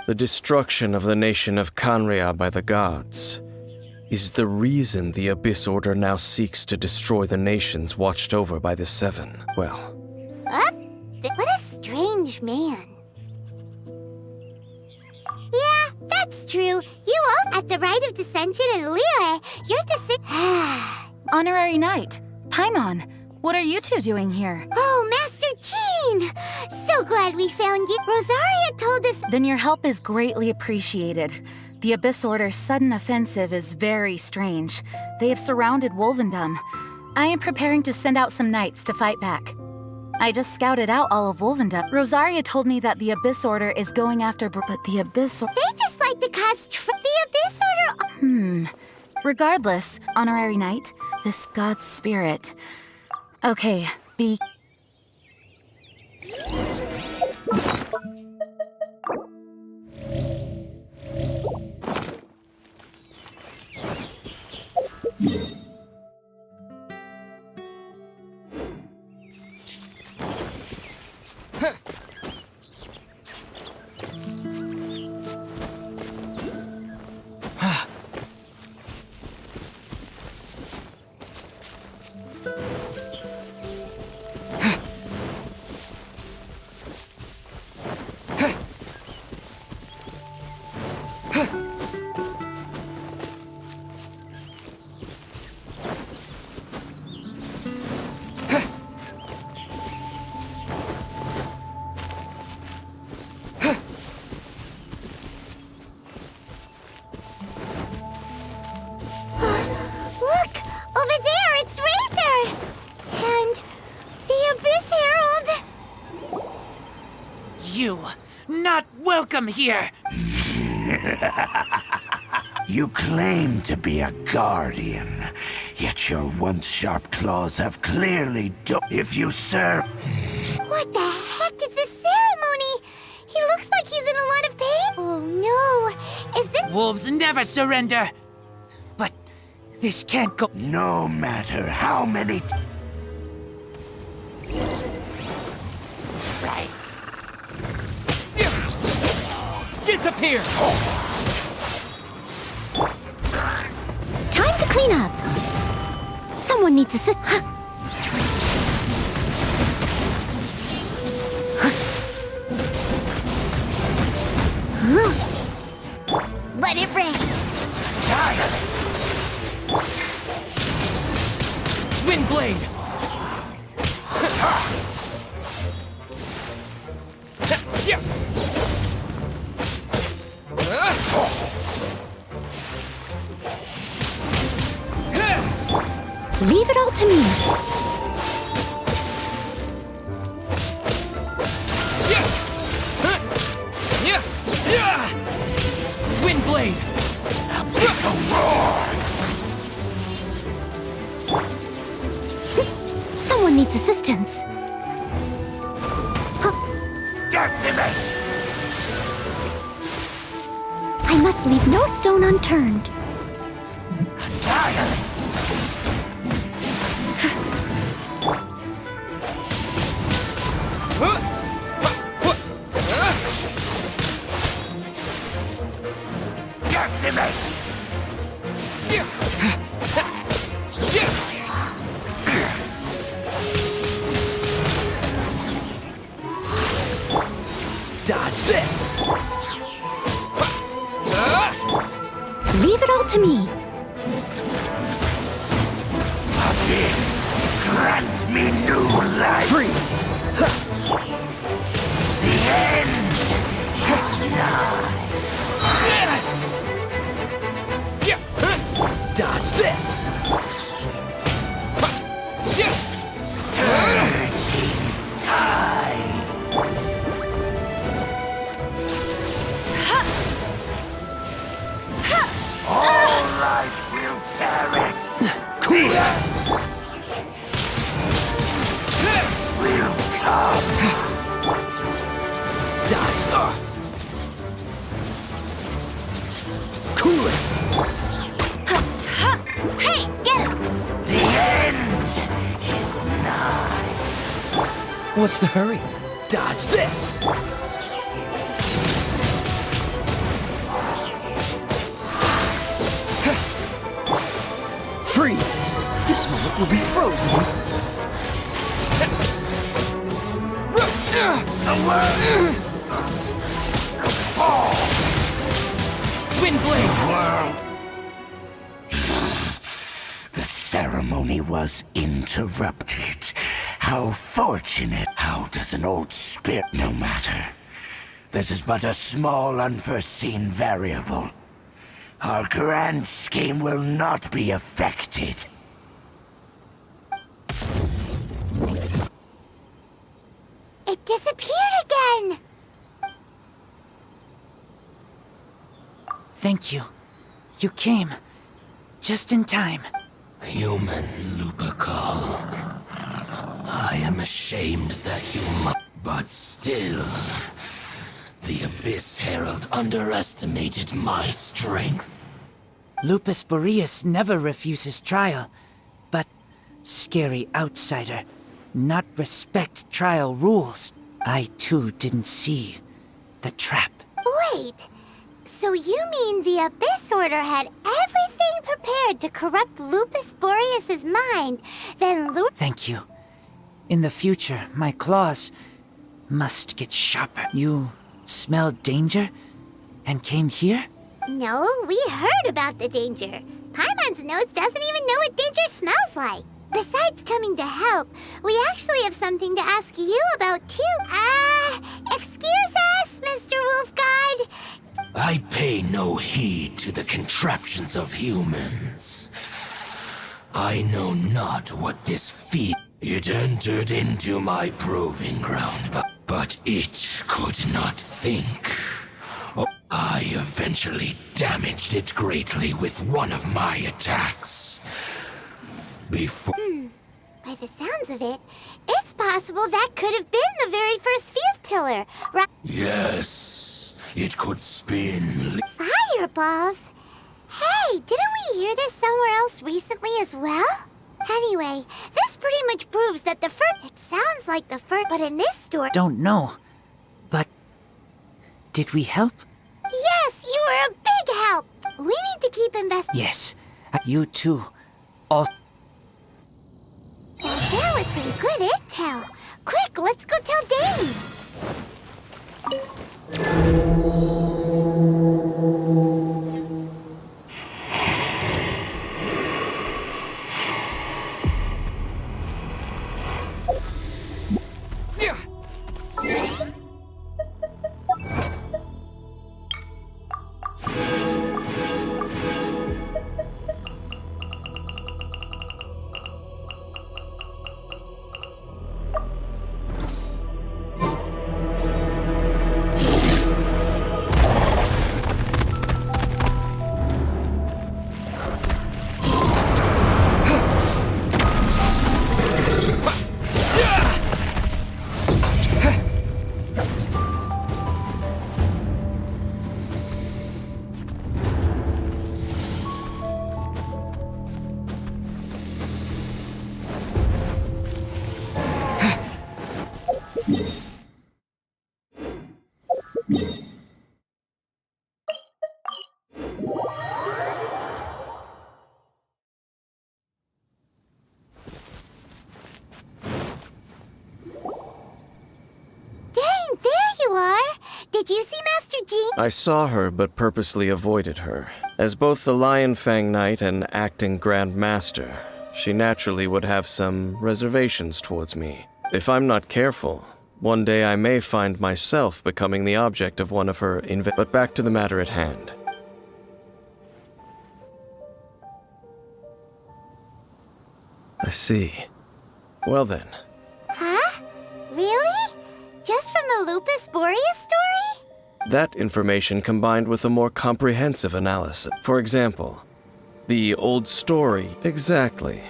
The destruction of the nation of Khaenri'ah by the gods is the reason the Abyss Order now seeks to destroy the nations watched over by the Seven. Well...
What a strange man. Yeah, that's true. You all, at the rite of dissension in Liyue, you're
Honorary Knight, Paimon, what are you two doing here?
Oh, Master Jean! So glad we found you. Rosaria told us...
Then your help is greatly appreciated. The Abyss Order's sudden offensive is very strange. They have surrounded Wolvendom. I am preparing to send out some knights to fight back. I just scouted out all of Wolvendom. Rosaria told me that the Abyss Order is going after but the Abyss Order...
They just like to cause the Abyss Order...
Regardless, Honorary Knight, this god's spirit... Okay, be...
Not welcome here!
You claim to be a guardian, yet your once sharp claws have clearly if you serve...
What the heck is this ceremony? He looks like he's in a lot of pain. Oh no, is this...
Wolves never surrender! But this can't go...
No matter how many...
Right. Disappear!
Time to clean up. Someone needs to sit... Let it rain.
Windblade!
Leave it all to me.
Windblade!
Someone needs assistance. I must leave no stone unturned.
Dodge this!
to me.
Abyss, grant me new life.
Freeze!
The end is nigh.
Dodge this!
Surging tide. All life will perish.
Cool it!
Will come.
Dodge! Cool it!
Hey, get him!
The end is nigh.
What's the hurry? Dodge this! Freeze! This moment will be frozen! Windblade!
World. The ceremony was interrupted. How fortunate. How does an old spirit... No matter. This is but a small unforeseen variable. Our grand scheme will not be affected.
It disappeared again!
Thank you. You came. Just in time.
Human Lupercal. I am ashamed that you but still, the Abyss Herald underestimated my strength.
Lupus Boreas never refuses trial, but scary outsider, not respect trial rules. I too didn't see the trap.
Wait, so you mean the Abyss Order had everything prepared to corrupt Lupus Boreas' mind, then
Thank you. In the future, my claws must get sharper. You smelled danger and came here?
No, we heard about the danger. Paimon's nose doesn't even know what danger smells like. Besides coming to help, we actually have something to ask you about too. Excuse us, Mr. Wolf God.
I pay no heed to the contraptions of humans. I know not what this feat. It entered into my proving ground, but it could not think. I eventually damaged it greatly with one of my attacks. Before...
By the sounds of it, it's possible that could have been the very first field tiller, right?
Yes, it could spin...
Fireballs? Hey, didn't we hear this somewhere else recently as well? Anyway, this pretty much proves that the first... It sounds like the first, but in this story...
Don't know, but did we help?
Yes, you were a big help! We need to keep investing...
Yes, you too. All...
Well, there was some good intel. Quick, let's go tell Dane!
I saw her but purposely avoided her. As both the Lion Fang Knight and acting Grand Master, she naturally would have some reservations towards me. If I'm not careful, one day I may find myself becoming the object of one of her But back to the matter at hand. I see. Well then.
Huh? Really? Just from the Lupus Boreas story?
That information combined with a more comprehensive analysis. For example, the old story. Exactly.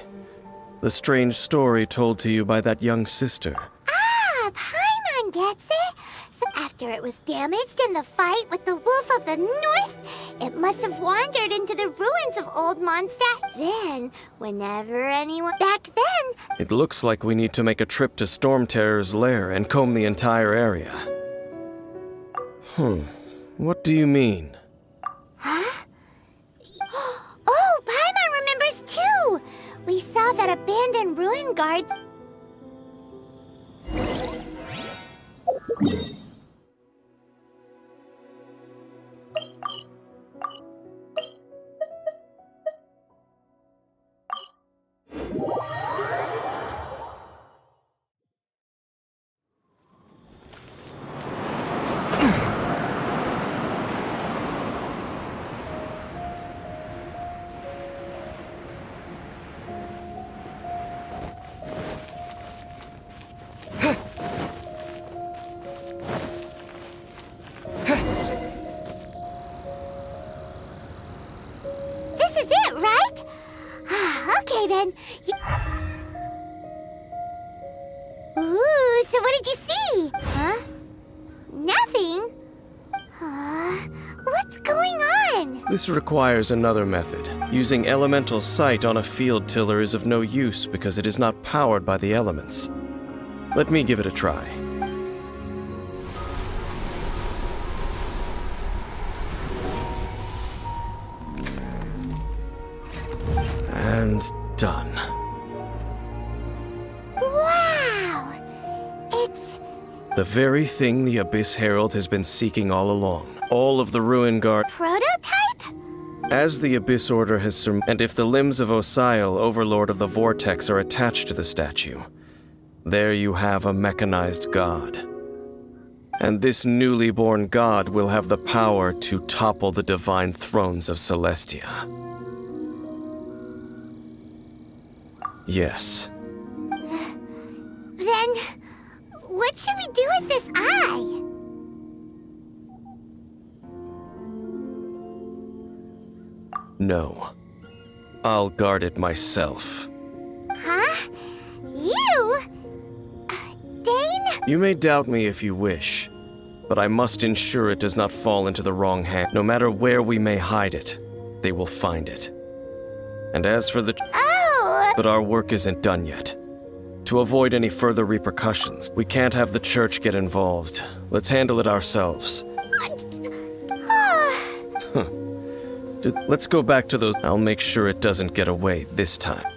The strange story told to you by that young sister.
Ah, Paimon gets it. So after it was damaged in the fight with the Wolf of the North, it must have wandered into the ruins of Old Mondstadt. Then, whenever anyone... Back then...
It looks like we need to make a trip to Storm Terror's lair and comb the entire area. What do you mean?
Huh? Oh, Paimon remembers too! We saw that abandoned ruin guards... Okay then. Ooh, so what did you see? Huh? Nothing? What's going on?
This requires another method. Using elemental sight on a field tiller is of no use because it is not powered by the elements. Let me give it a try. And done.
Wow! It's...
the very thing the Abyss Herald has been seeking all along. All of the Ruin Guard...
prototype?
As the Abyss Order has and if the limbs of Osial, Overlord of the Vortex, are attached to the statue, there you have a mechanized god. And this newly born god will have the power to topple the divine thrones of Celestia. Yes.
Then, what should we do with this eye?
No. I'll guard it myself.
Huh? You? Dane?
You may doubt me if you wish, but I must ensure it does not fall into the wrong hand. No matter where we may hide it, they will find it. And as for the...
Oh!
But our work isn't done yet. To avoid any further repercussions, we can't have the church get involved. Let's handle it ourselves. Let's go back to those... I'll make sure it doesn't get away this time.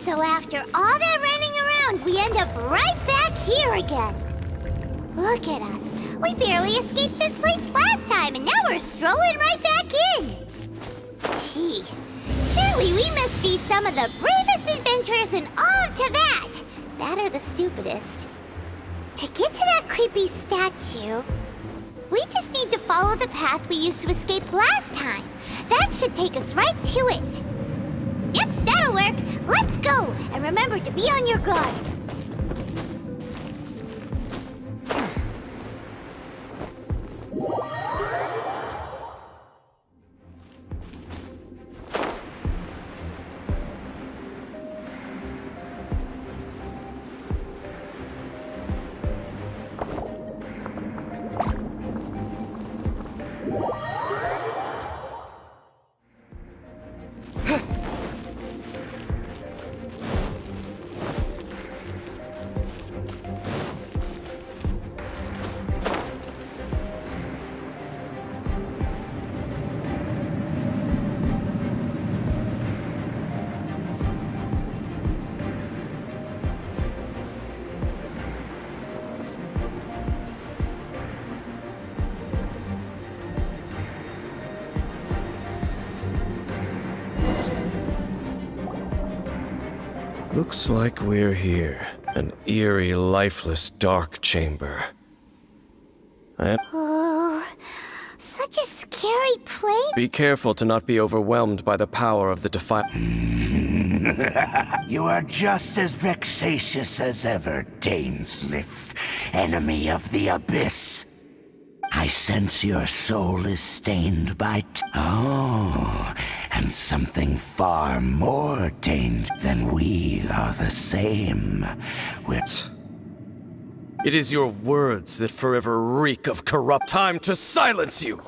So after all that running around, we end up right back here again. Look at us. We barely escaped this place last time, and now we're strolling right back in. Gee, surely we must be some of the bravest adventurers in all of Teyvat. That or the stupidest. To get to that creepy statue, we just need to follow the path we used to escape last time. That should take us right to it. Yep, that'll work. Let's go, and remember to be on your guard.
Looks like we're here. An eerie, lifeless, dark chamber.
Oh, such a scary place.
Be careful to not be overwhelmed by the power of the
You are just as vexatious as ever, Dainslef, enemy of the Abyss. I sense your soul is stained by and something far more dangerous than we are the same.
It is your words that forever reek of corrupt. Time to silence you!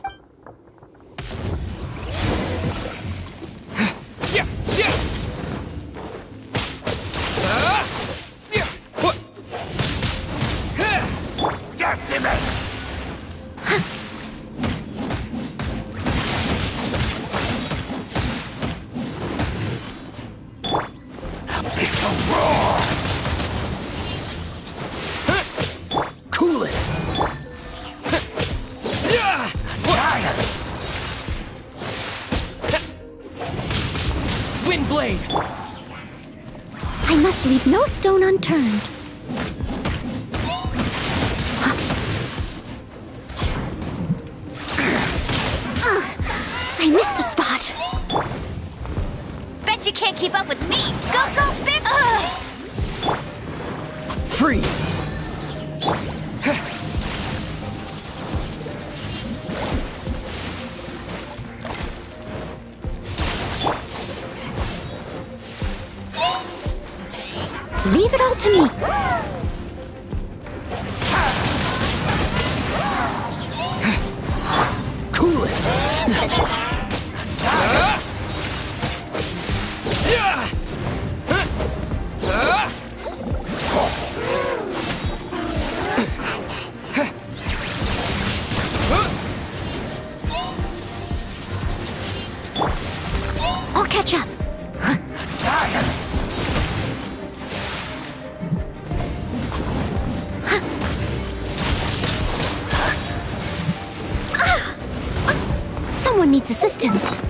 I must leave no stone unturned. I missed a spot.
Bet you can't keep up with me. Go, go, Bip!
Freeze!
Leave it all to me.
Cool it!
I'll catch up. Someone needs assistance.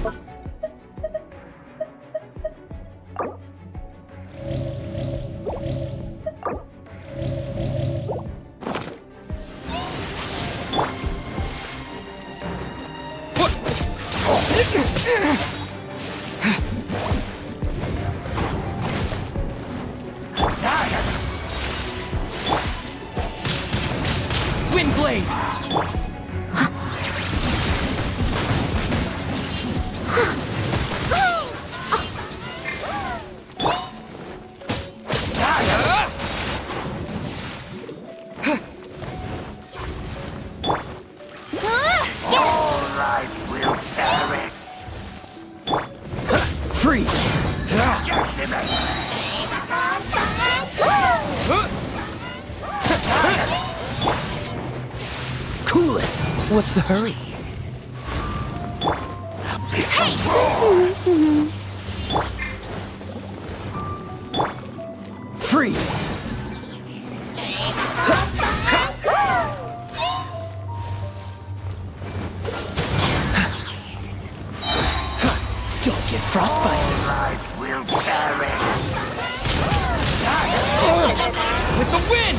Windblade!
Freeze! Cool it! What's the hurry? Freeze! Don't get frostbite.
Life will perish.
With the wind!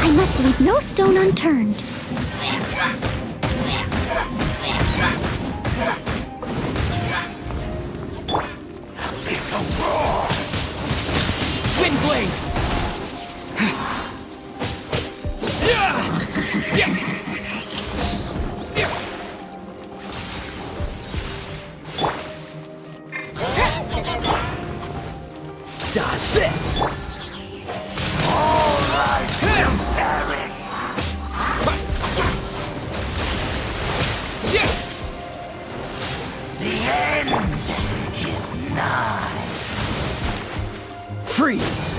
I must leave no stone unturned.
Windblade! Dodge this!
All life will perish. The end is nigh.
Freeze!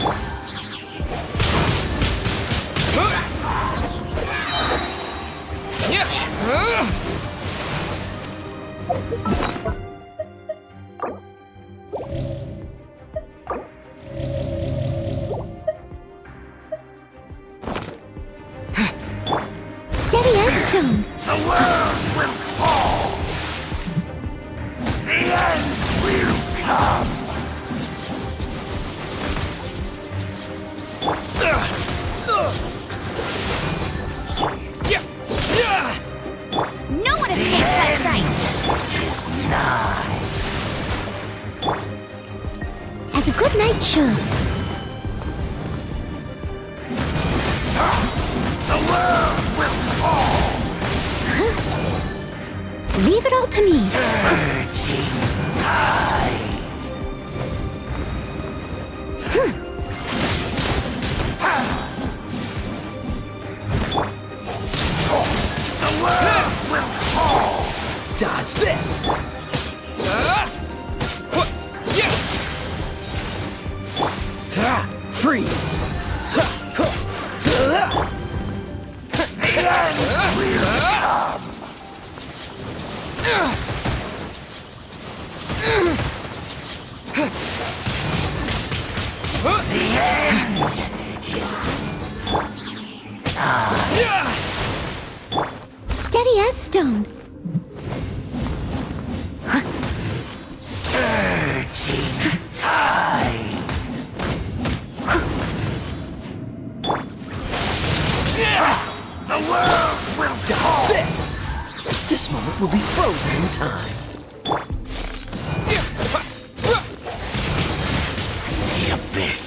Steady as stone.
The world will fall. The end will come.
No one escapes my sight.
Nigh.
As a good knight should.
The world will fall.
Leave it all to me.
Surging tide. The world will fall.
Dodge this! Freeze!
The end will come. The end
Steady as stone.
surging tide. The world will
Dodge this! This moment will be frozen in time.
the abyss.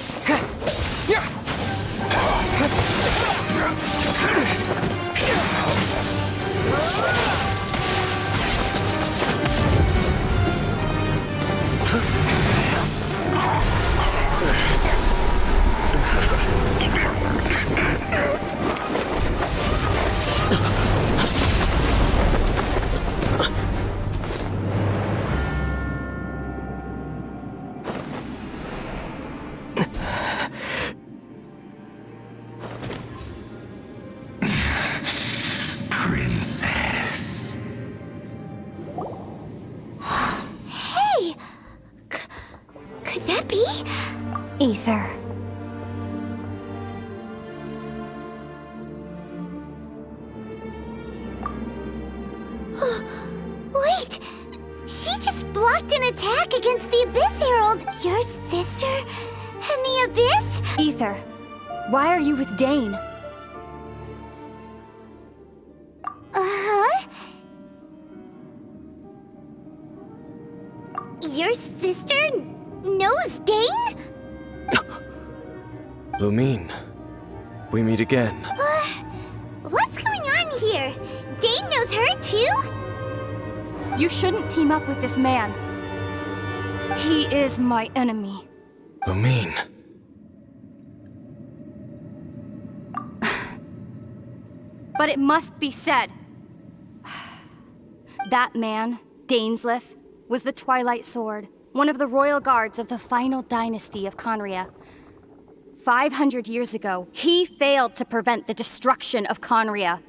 Princess.
Hey! Could that be?
Ether.
Wait! She just blocked an attack against the Abyss Herald! Your sister and the Abyss?
Ether. Why are you with Dane?
Uh-huh. Your sister knows Dane?
Lumine, we meet again.
What's going on here? Dane knows her too?
You shouldn't team up with this man. He is my enemy.
Lumine.
But it must be said. That man, Dainslef, was the Twilight Sword, one of the royal guards of the final dynasty of Conria. 500 years ago, he failed to prevent the destruction of Conria.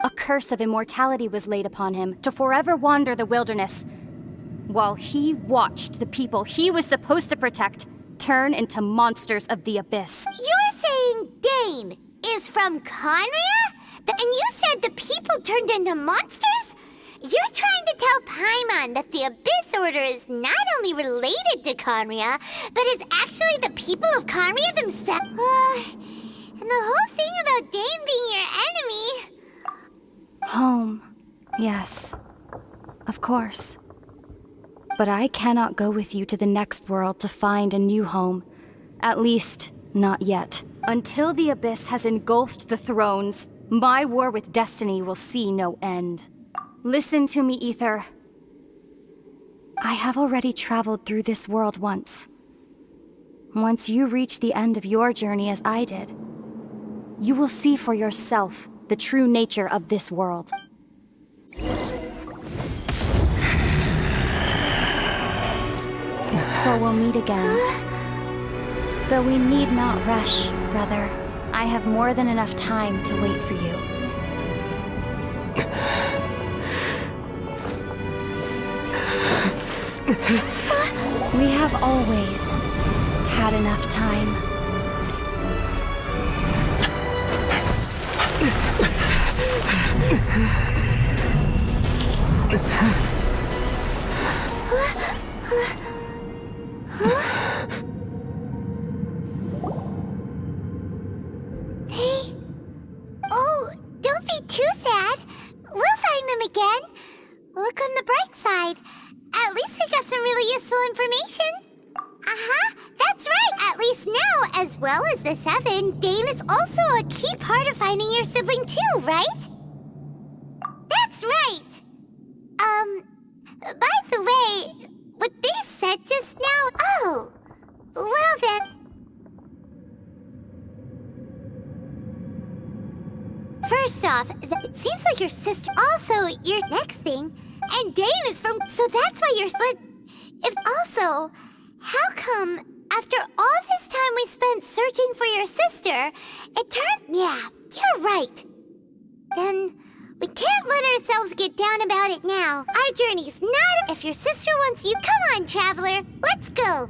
A curse of immortality was laid upon him to forever wander the wilderness, while he watched the people he was supposed to protect turn into monsters of the abyss.
You're saying Dane is from Conria? And you said the people turned into monsters? You're trying to tell Paimon that the Abyss Order is not only related to Conria, but is actually the people of Conria themselves? And the whole thing about
course. But I cannot go with you to the next world to find a new home. At least, not yet. Until the Abyss has engulfed the thrones, my war with destiny will see no end. Listen to me, Ether. I have already traveled through this world once. Once you reach the end of your journey as I did, you will see for yourself the true nature of this world. So we'll meet again. Though we need not rush, brother. I have more than enough time to wait for you. We have always had enough time.
Oh, don't be too sad. We'll find them again. Look on the bright side. At least we got some really useful information. That's right. At least now, as well as the 7, Dane is also a key part of finding your sibling too, right? That's right. By the way, what they said just now... Oh, well then... First off, it seems like your sister also your next thing, and Dane is from... So that's why you're... But if also, how come after all this time we spent searching for your sister, it turned... Yeah, you're right. Then we can't let ourselves get down about it now. Our journey's not... If your sister wants you, come on, traveler. Let's go.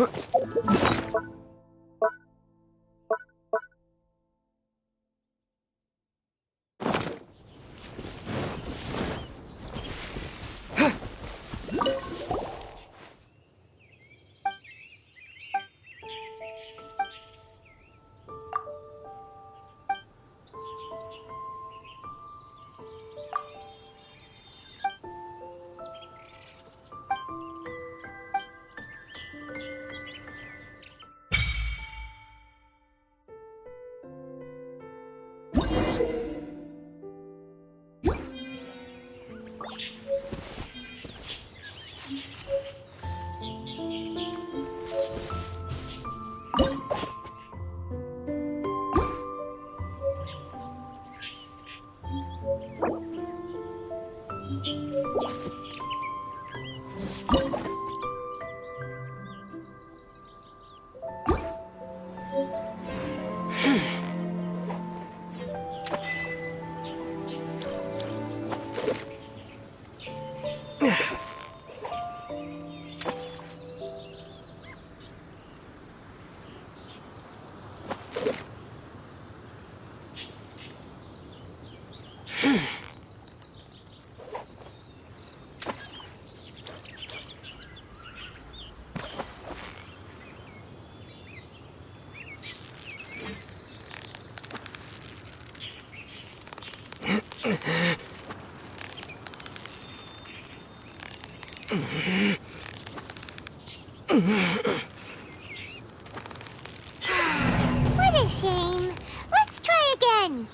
What a shame. Let's try again.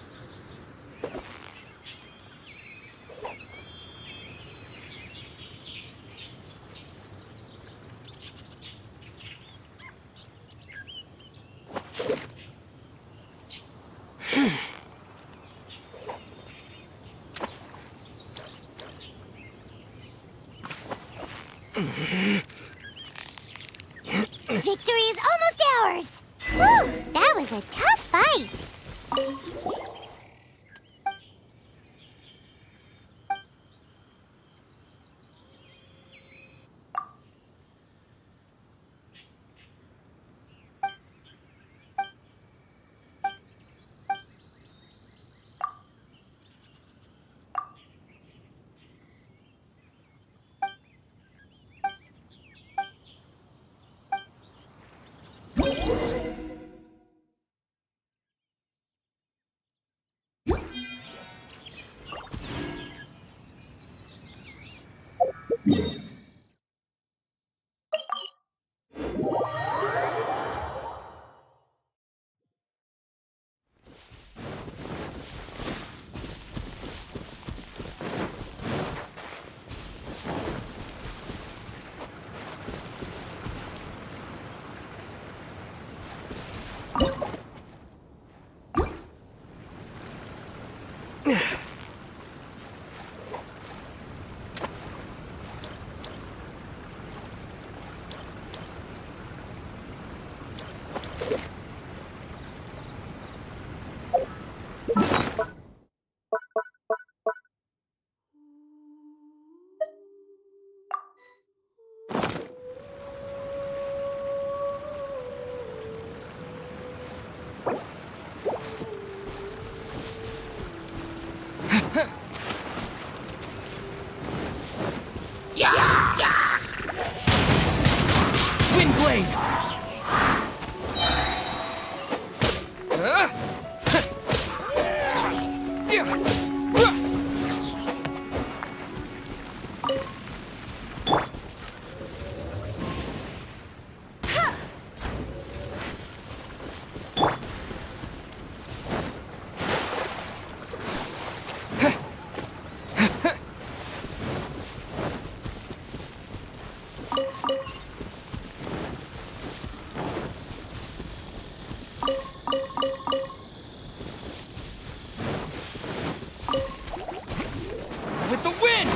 Victory is almost ours! Whew, that was a tough fight!
With the wind!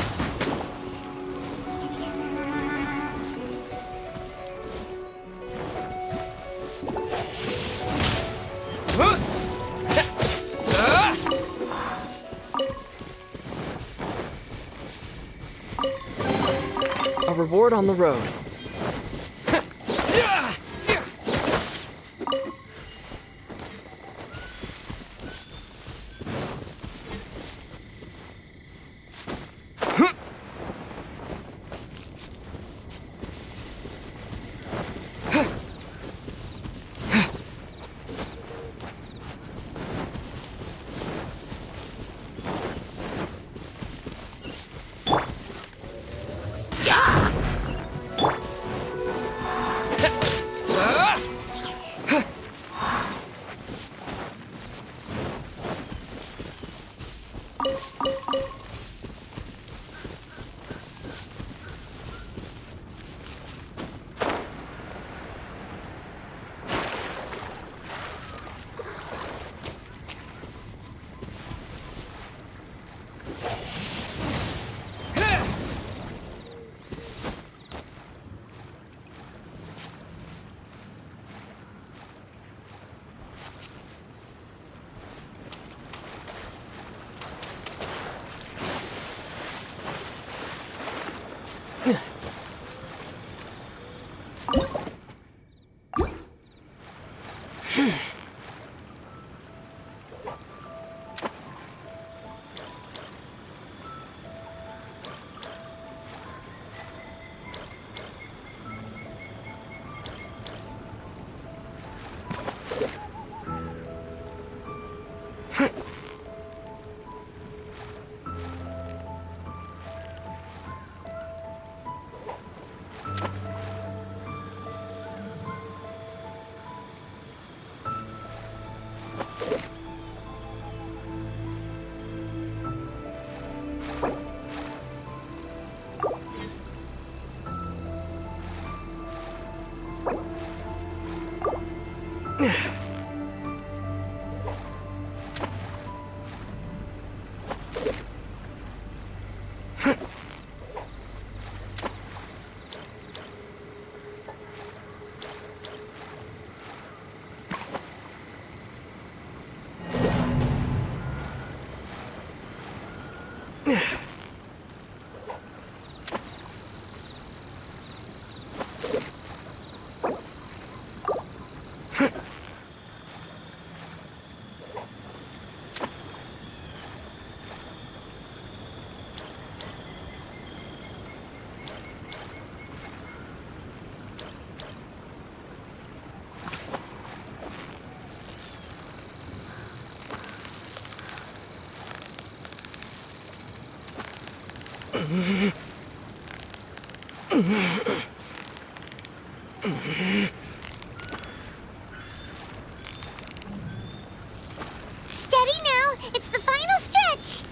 A reward on the road.
Steady now, it's the final stretch.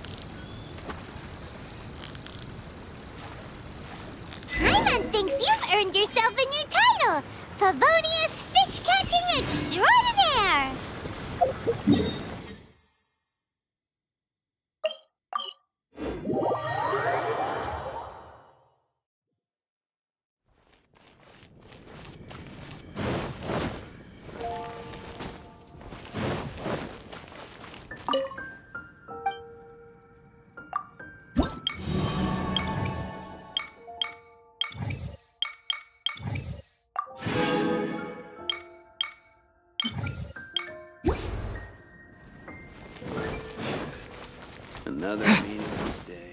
Paimon thinks you've earned yourself a new title, Favonius Fish Catching Extraordinaire.
Another meaningless day.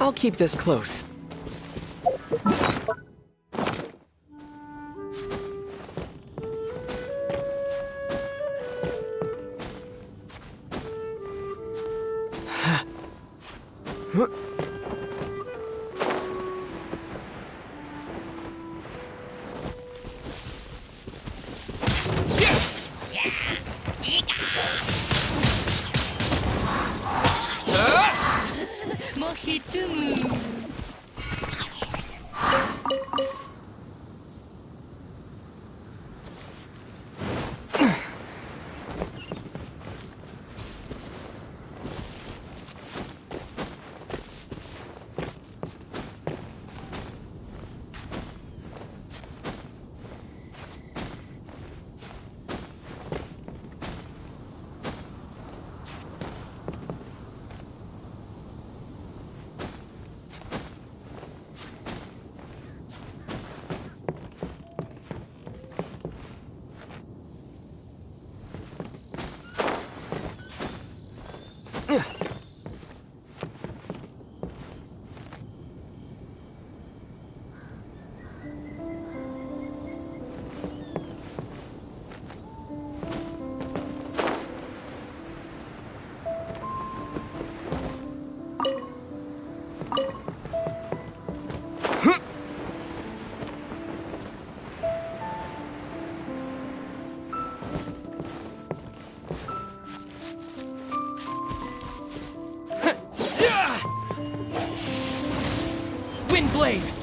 I'll keep this close. Blade!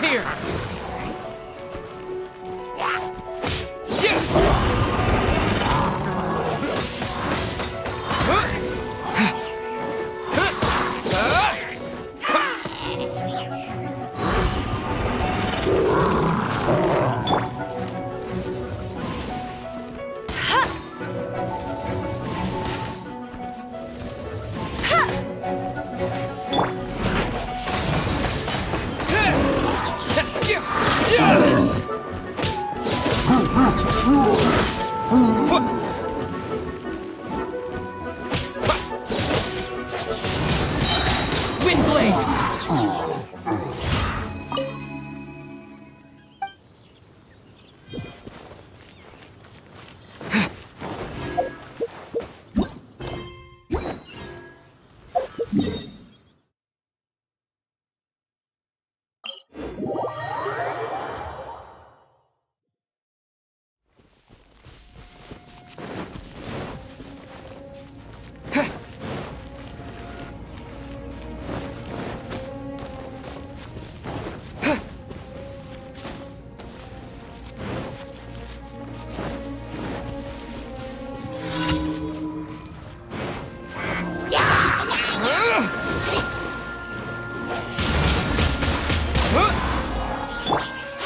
here!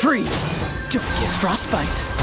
Freeze! Don't get frostbite.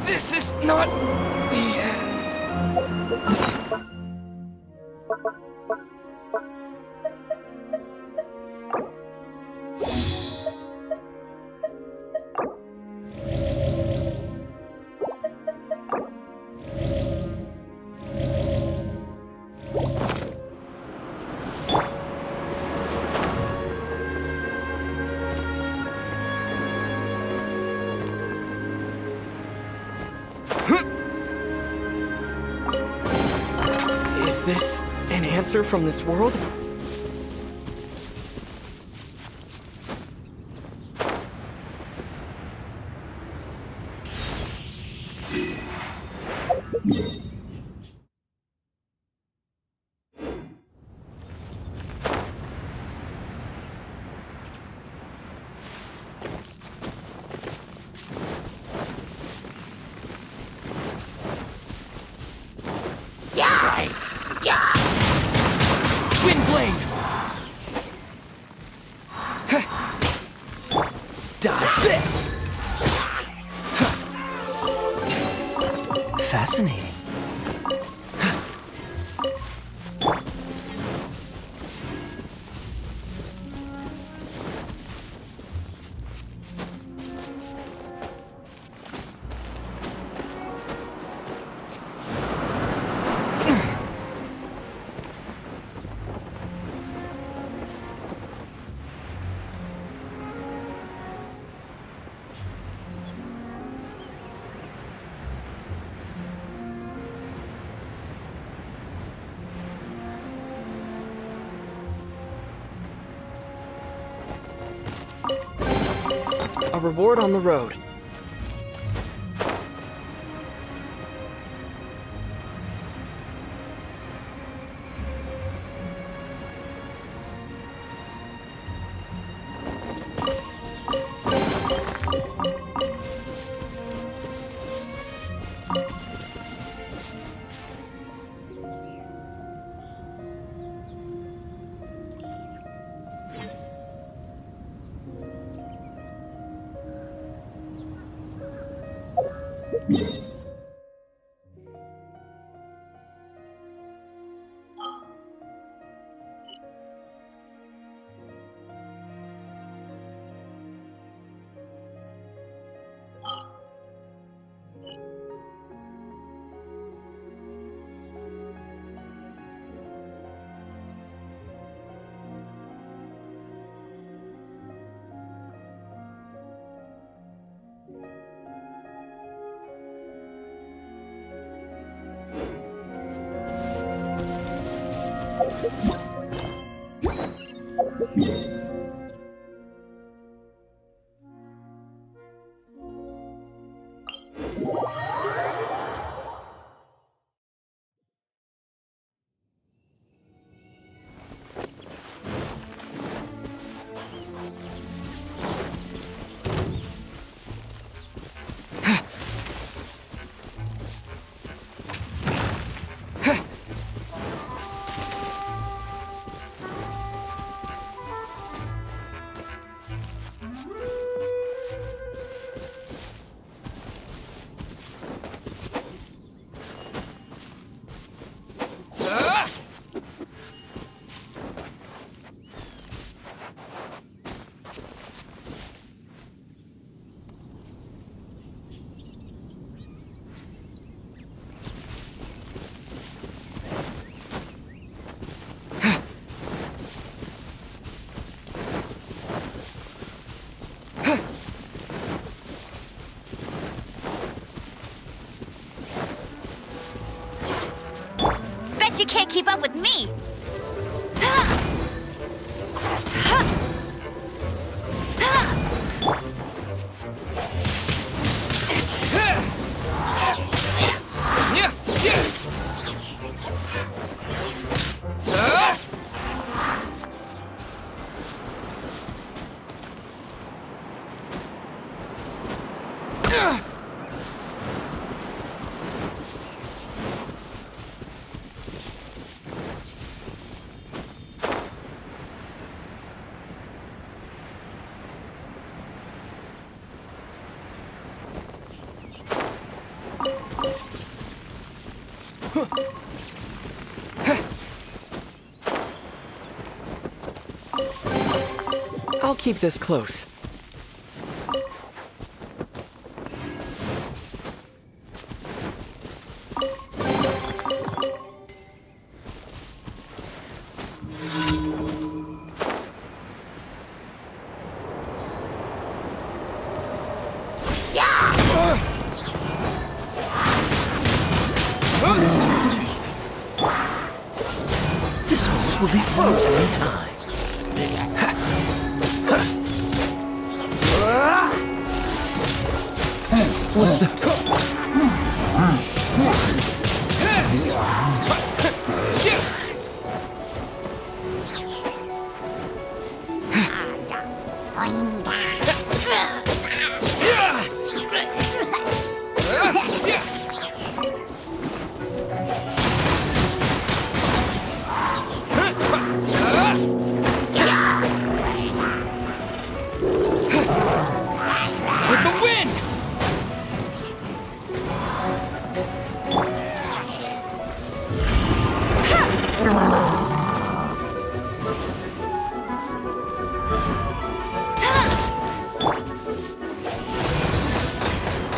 This is not the end. Is this an answer from this world?
Dodge this! Fascinating.
A reward on the road.
You can't keep up with me!
I'll keep this close.
This world will be frozen in time. What's the...
With the wind!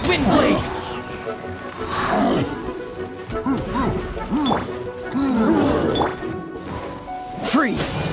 Windblade! Freeze!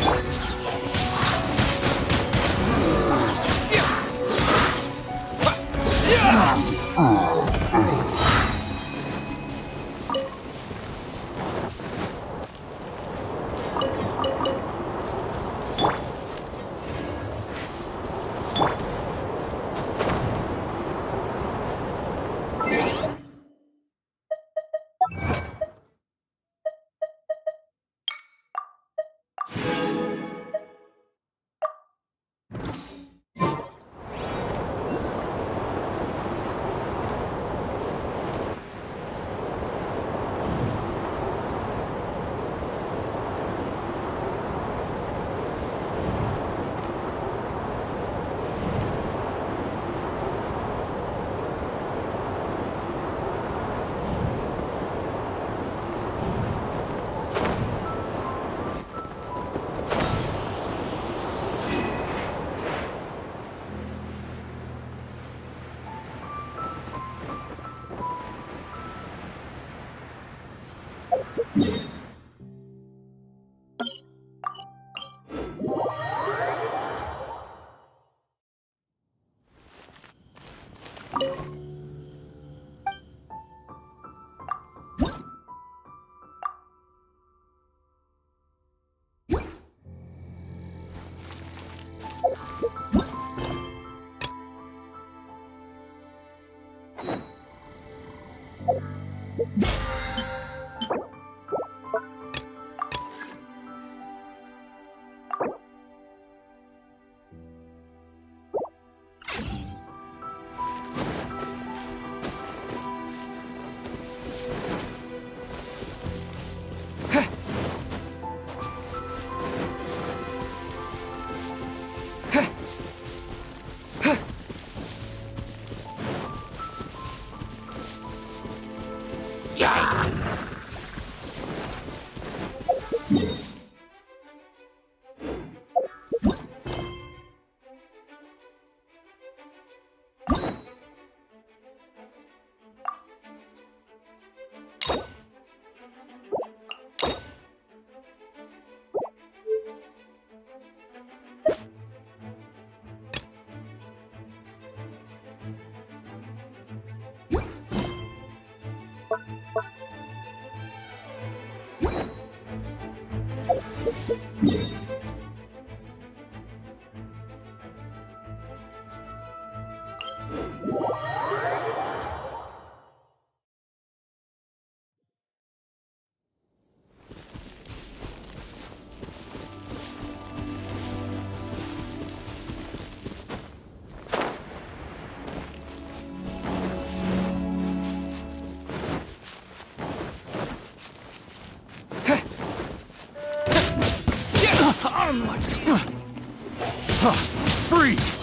Freeze!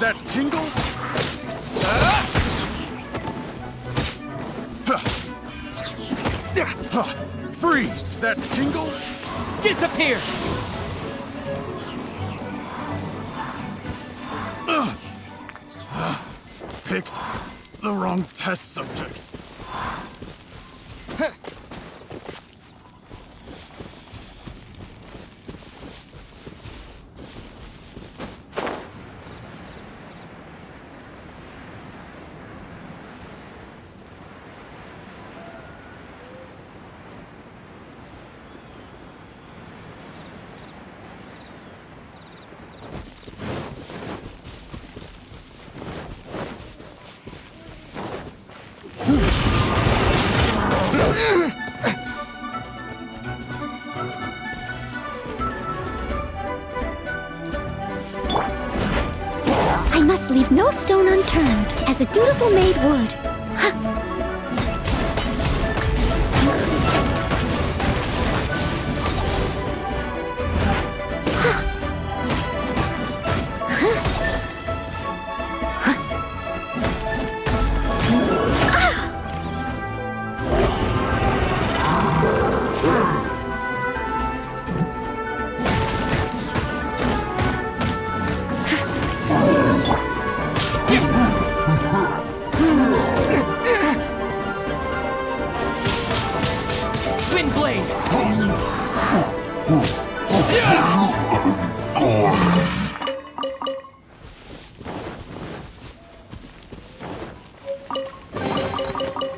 That tingle? Freeze! That tingle?
Disappear!
Picked the wrong test subject.
I must leave no stone unturned, as a dutiful maid would.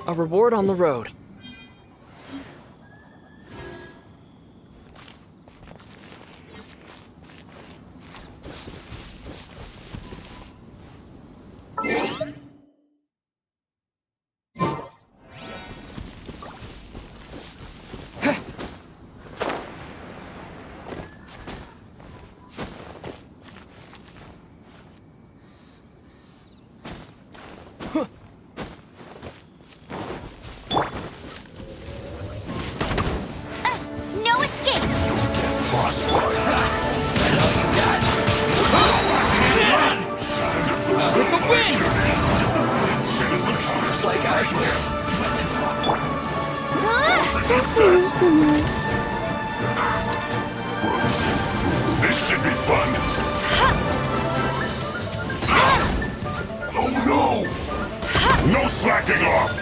A reward on the road.
No escape!
With the wind!
Looks like I went too far. This should be fun. Oh no! No slacking off!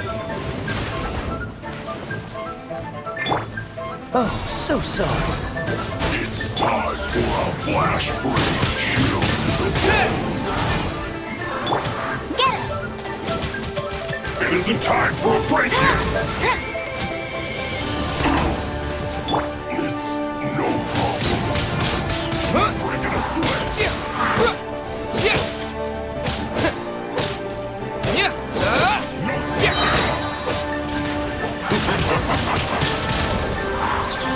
Oh, so sorry.
It's time for a flash freeze. Chill to the
Get him!
It isn't time for a break-in. It's no problem. Break it a sweat.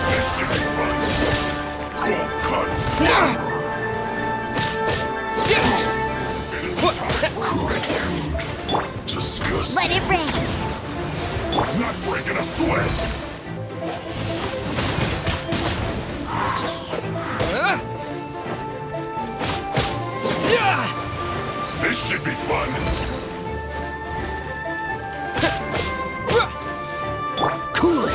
This should be fun. Cold cut. It isn't time for good food. Disgusting.
Let it rain!
Not breaking a sweat. This should be fun.
Cool it.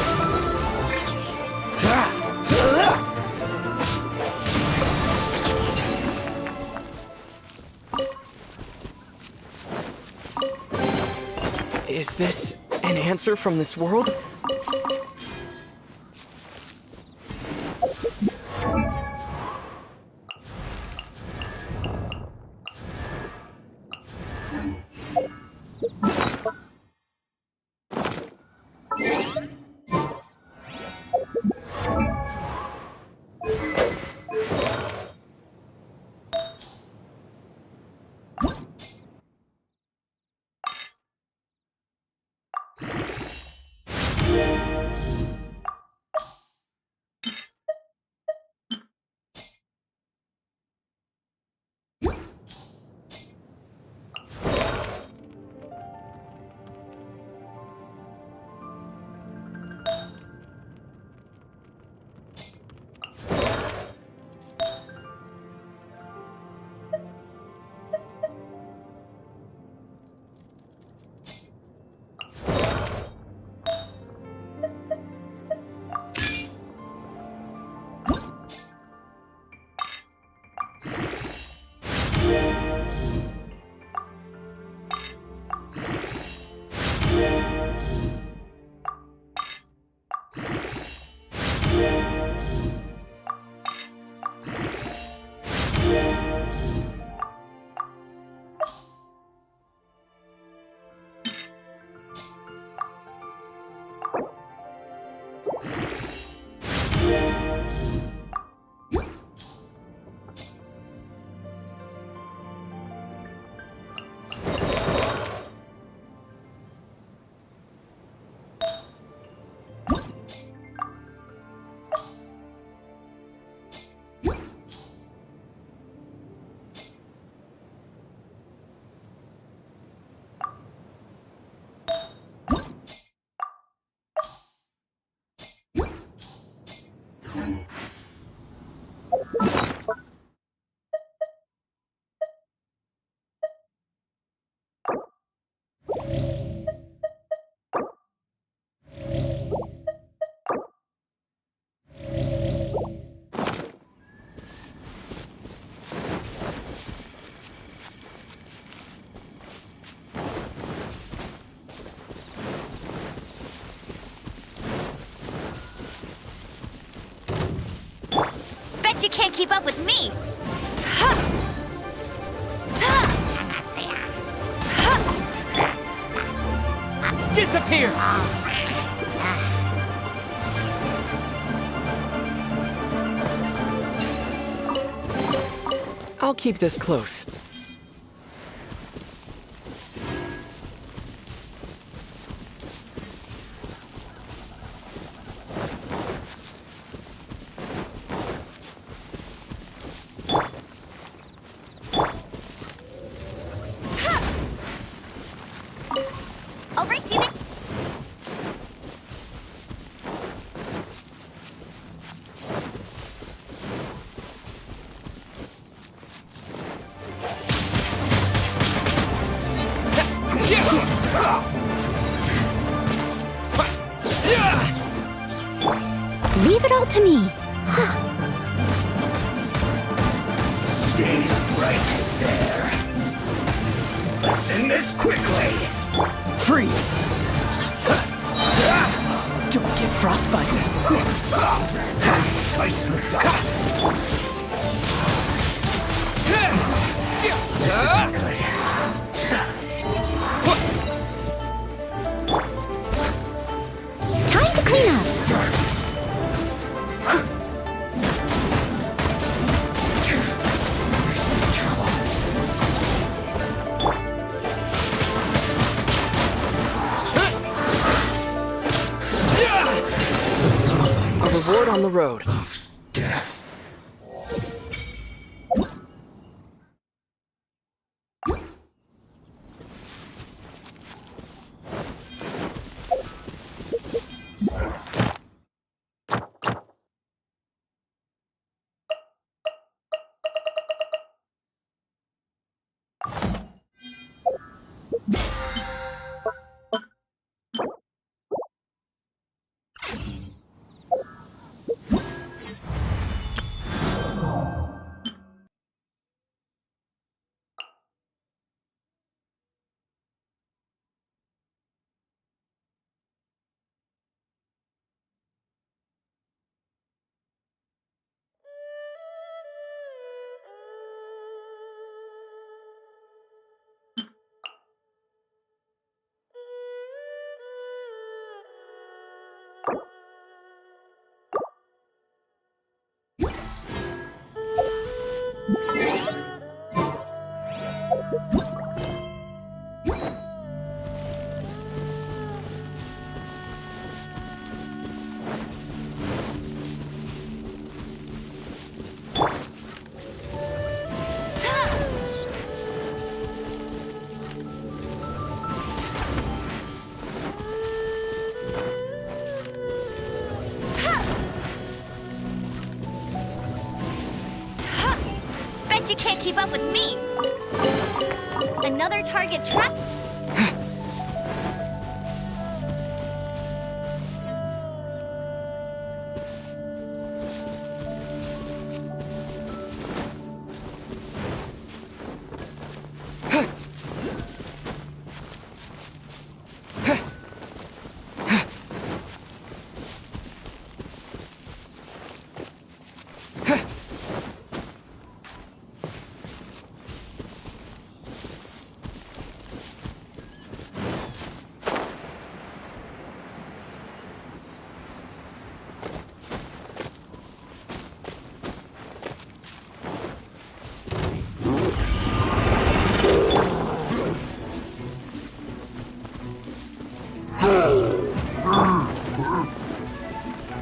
Is this an answer from this world?
You can't keep up with me!
Disappear! I'll keep this close.
I'll receive it!
Leave it all to me.
Stay right there. Let's end this quickly.
Freeze! Don't get Frostbite.
I slipped up. This isn't good.
Time to clean up.
A reward on the road.
Death.
Bet you can't keep up with me. Another target trap?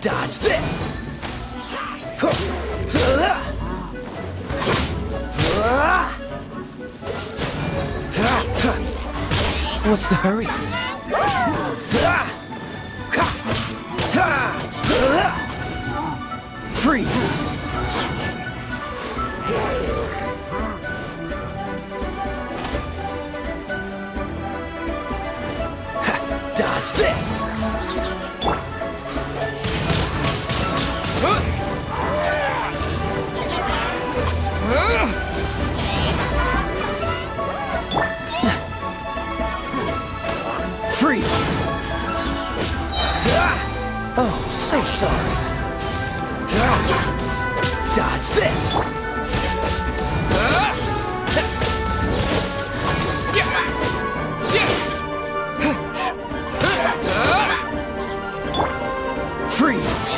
Dodge this! What's the hurry? Freeze! Dodge this! Freeze! Oh, so sorry. Dodge this! Freeze!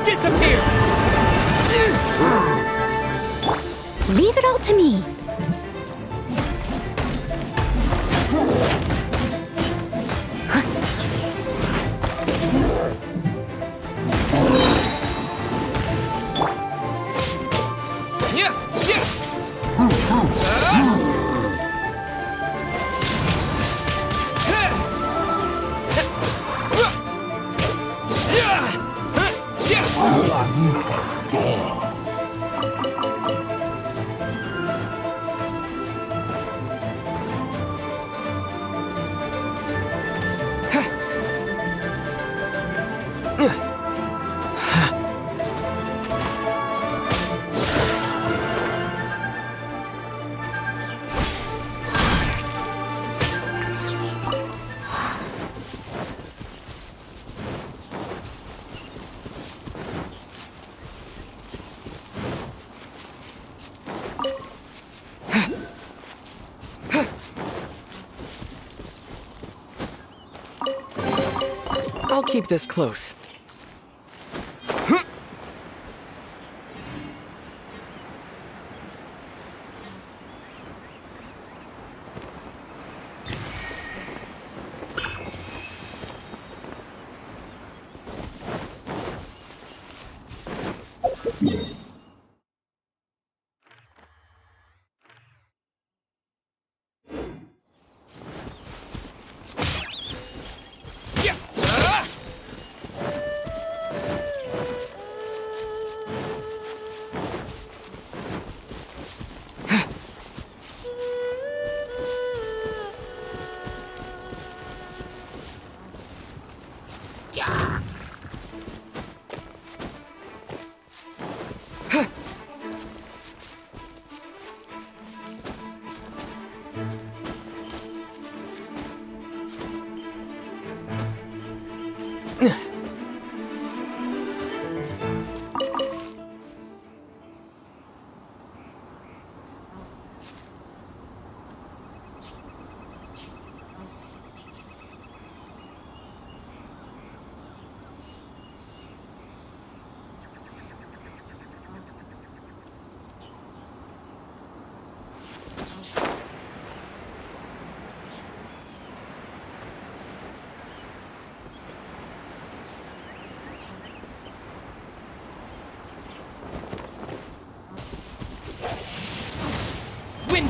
Disappear!
Leave it all to me.
I'll keep this close.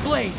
Blade!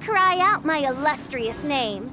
Cry out my illustrious name.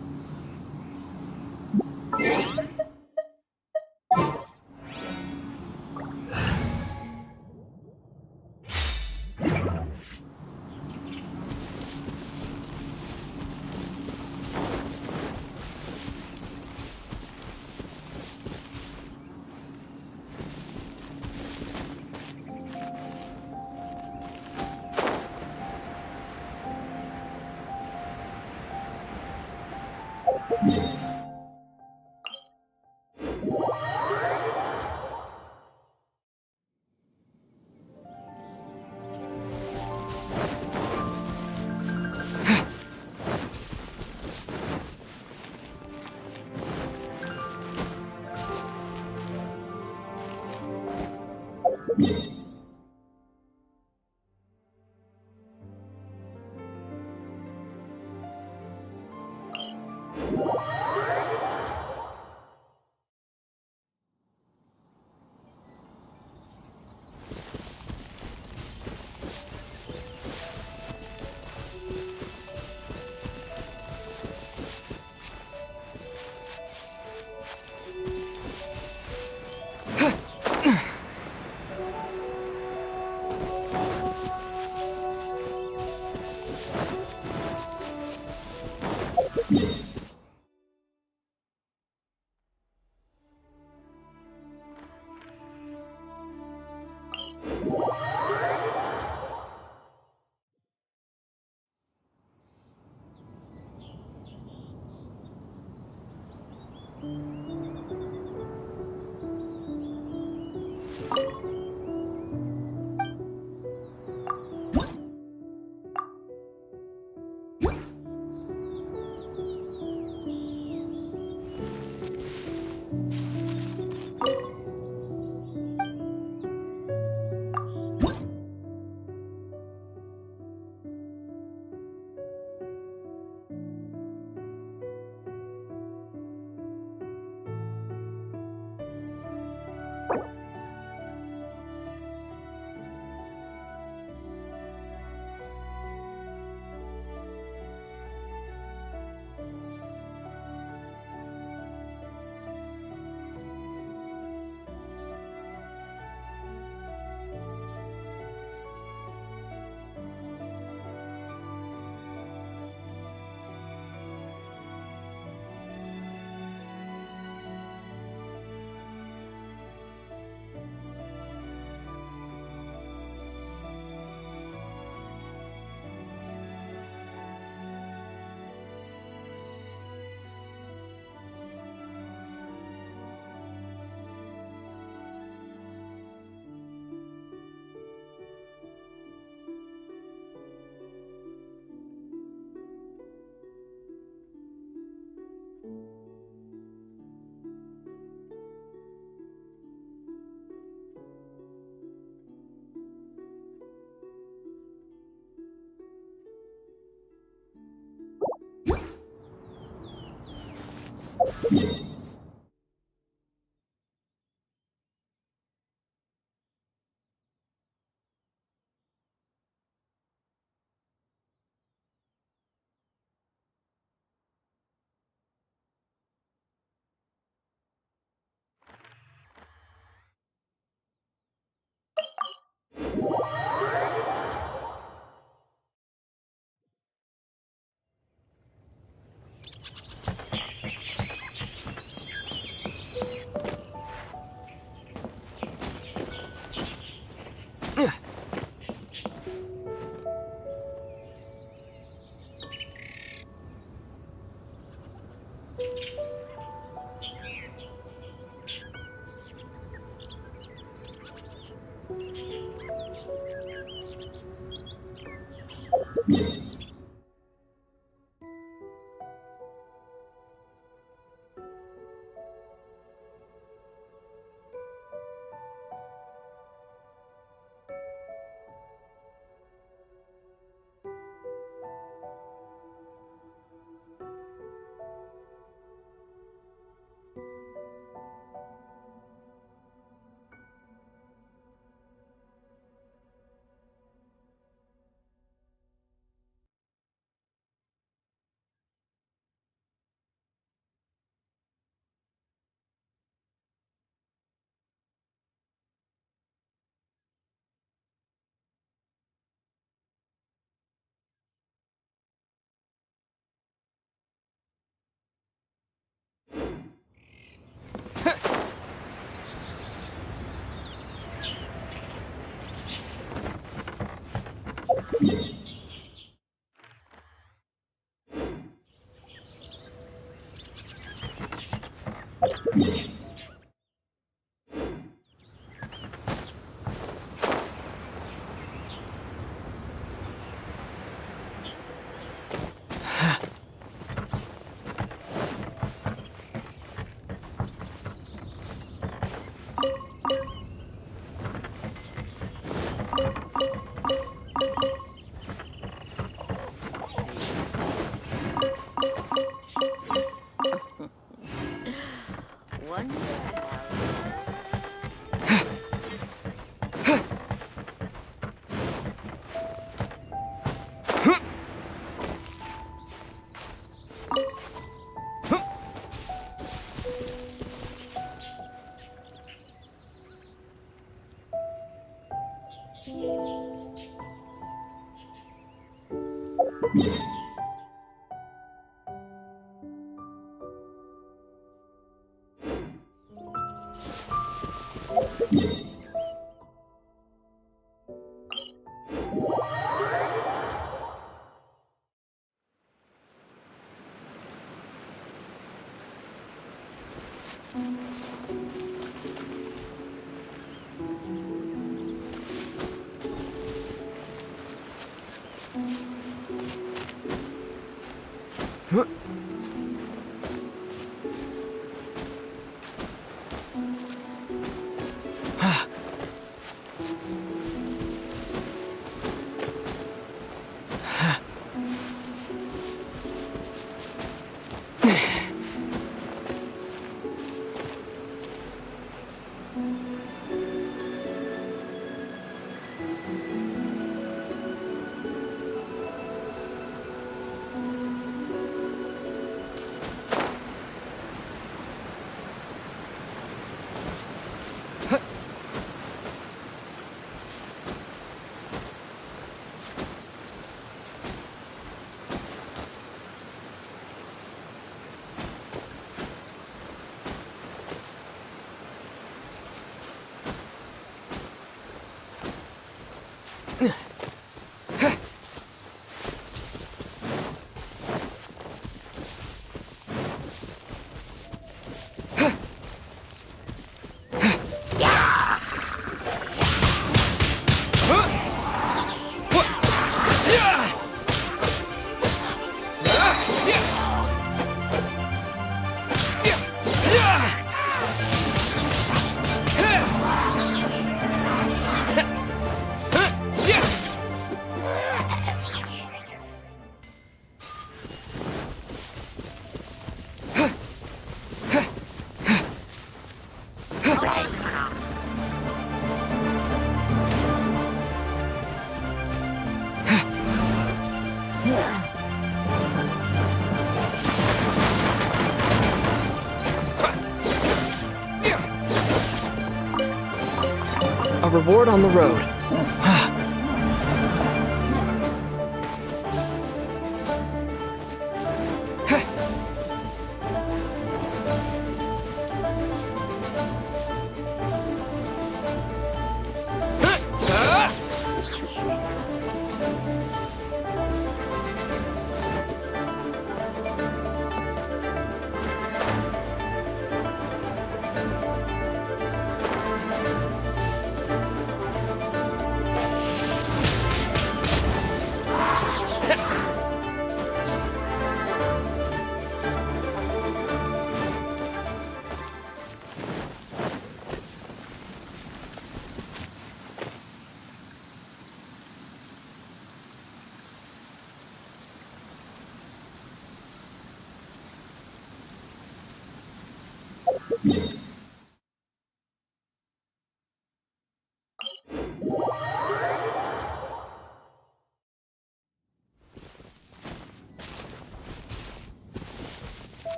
A reward on the road.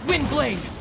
Windblade!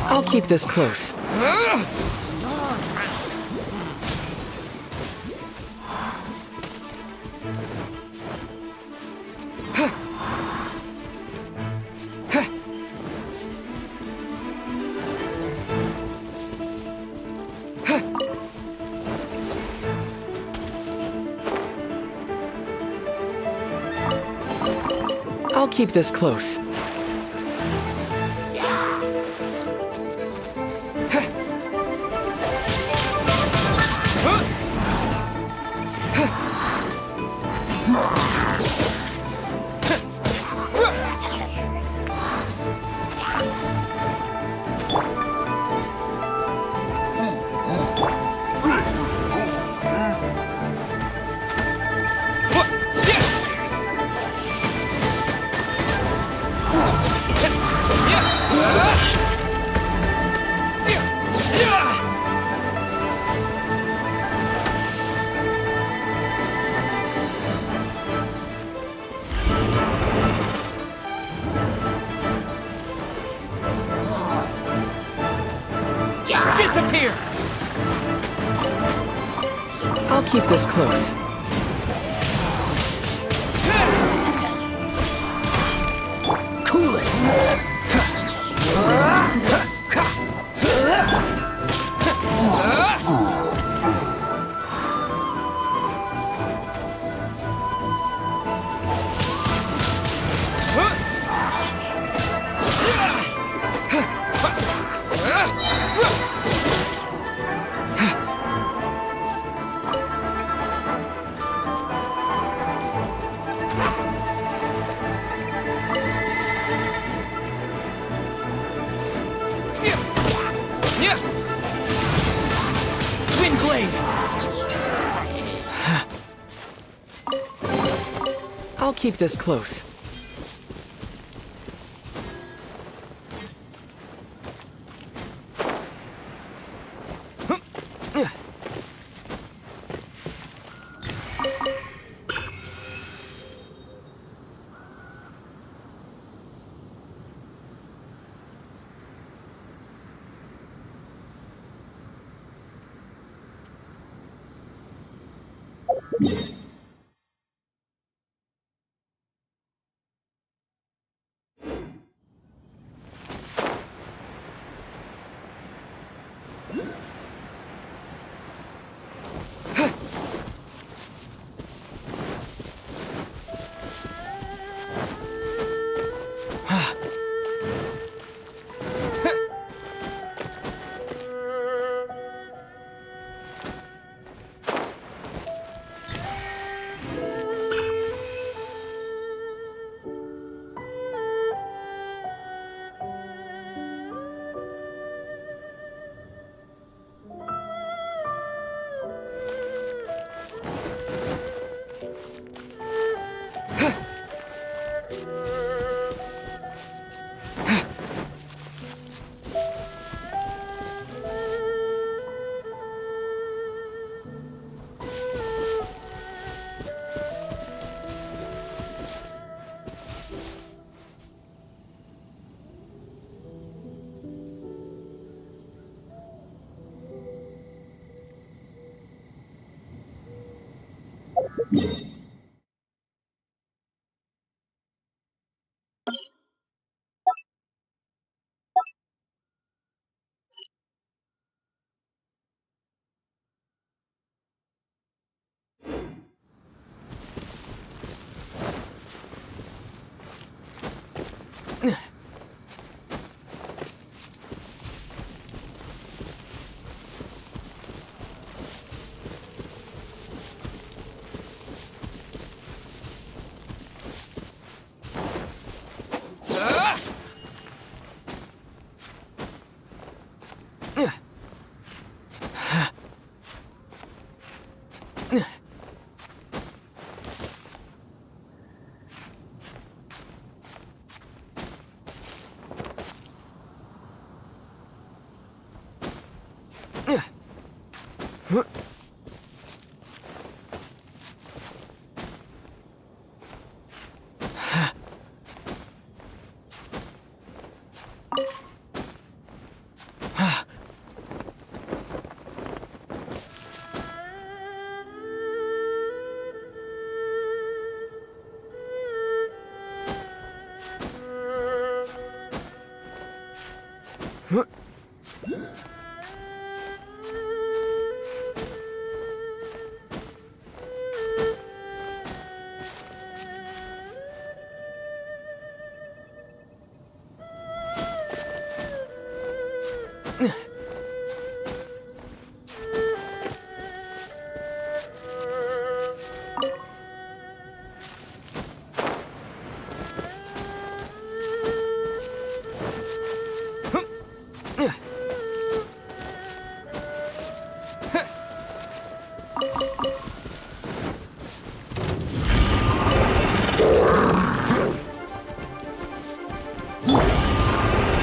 I'll keep this close. I'll keep this close. Disappear! I'll keep this close. Cool it! Windblade! I'll keep this close.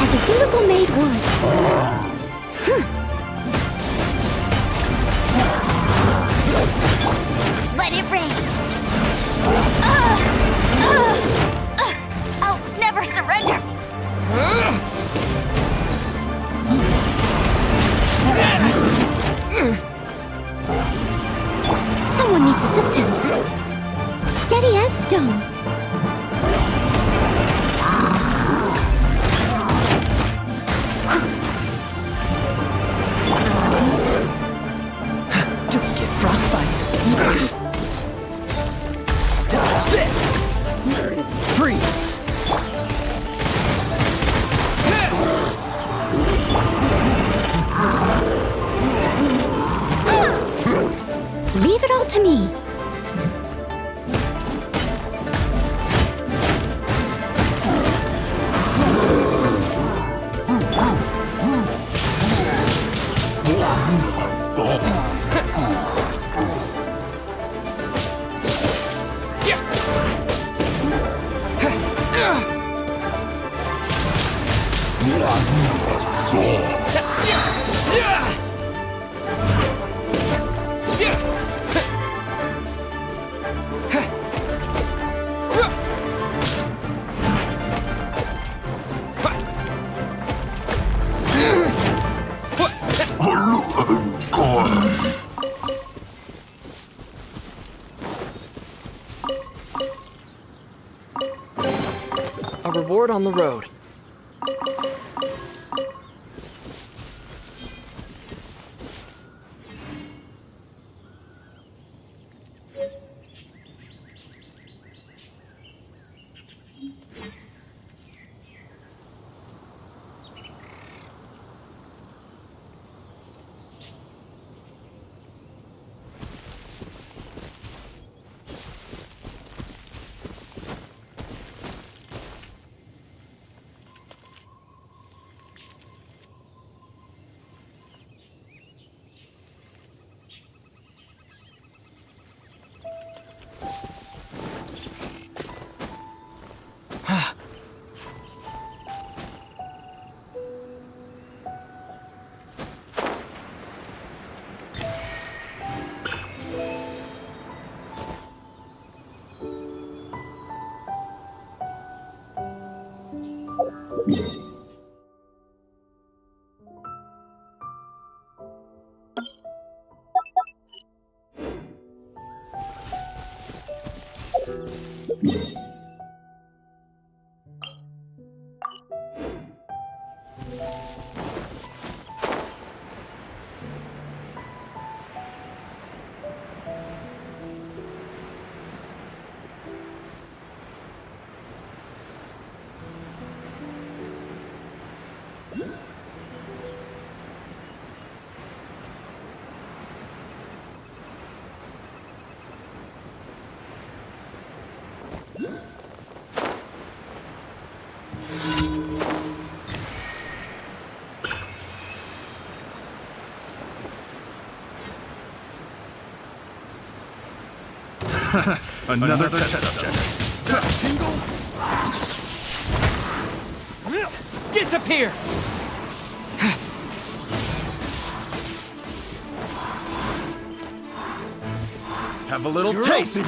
As a dutiful maid would. Let it rain. I'll never surrender. Someone needs assistance. Steady as stone.
Don't get frostbite. Dodge this. Freeze.
Leave it all to me.
A reward on the road.
Another test subject.
Disappear!
Have a little taste.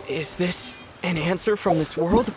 Is this an answer from this world?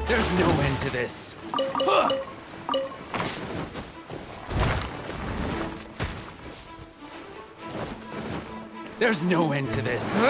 There's no end to this. Huh! There's no end to this.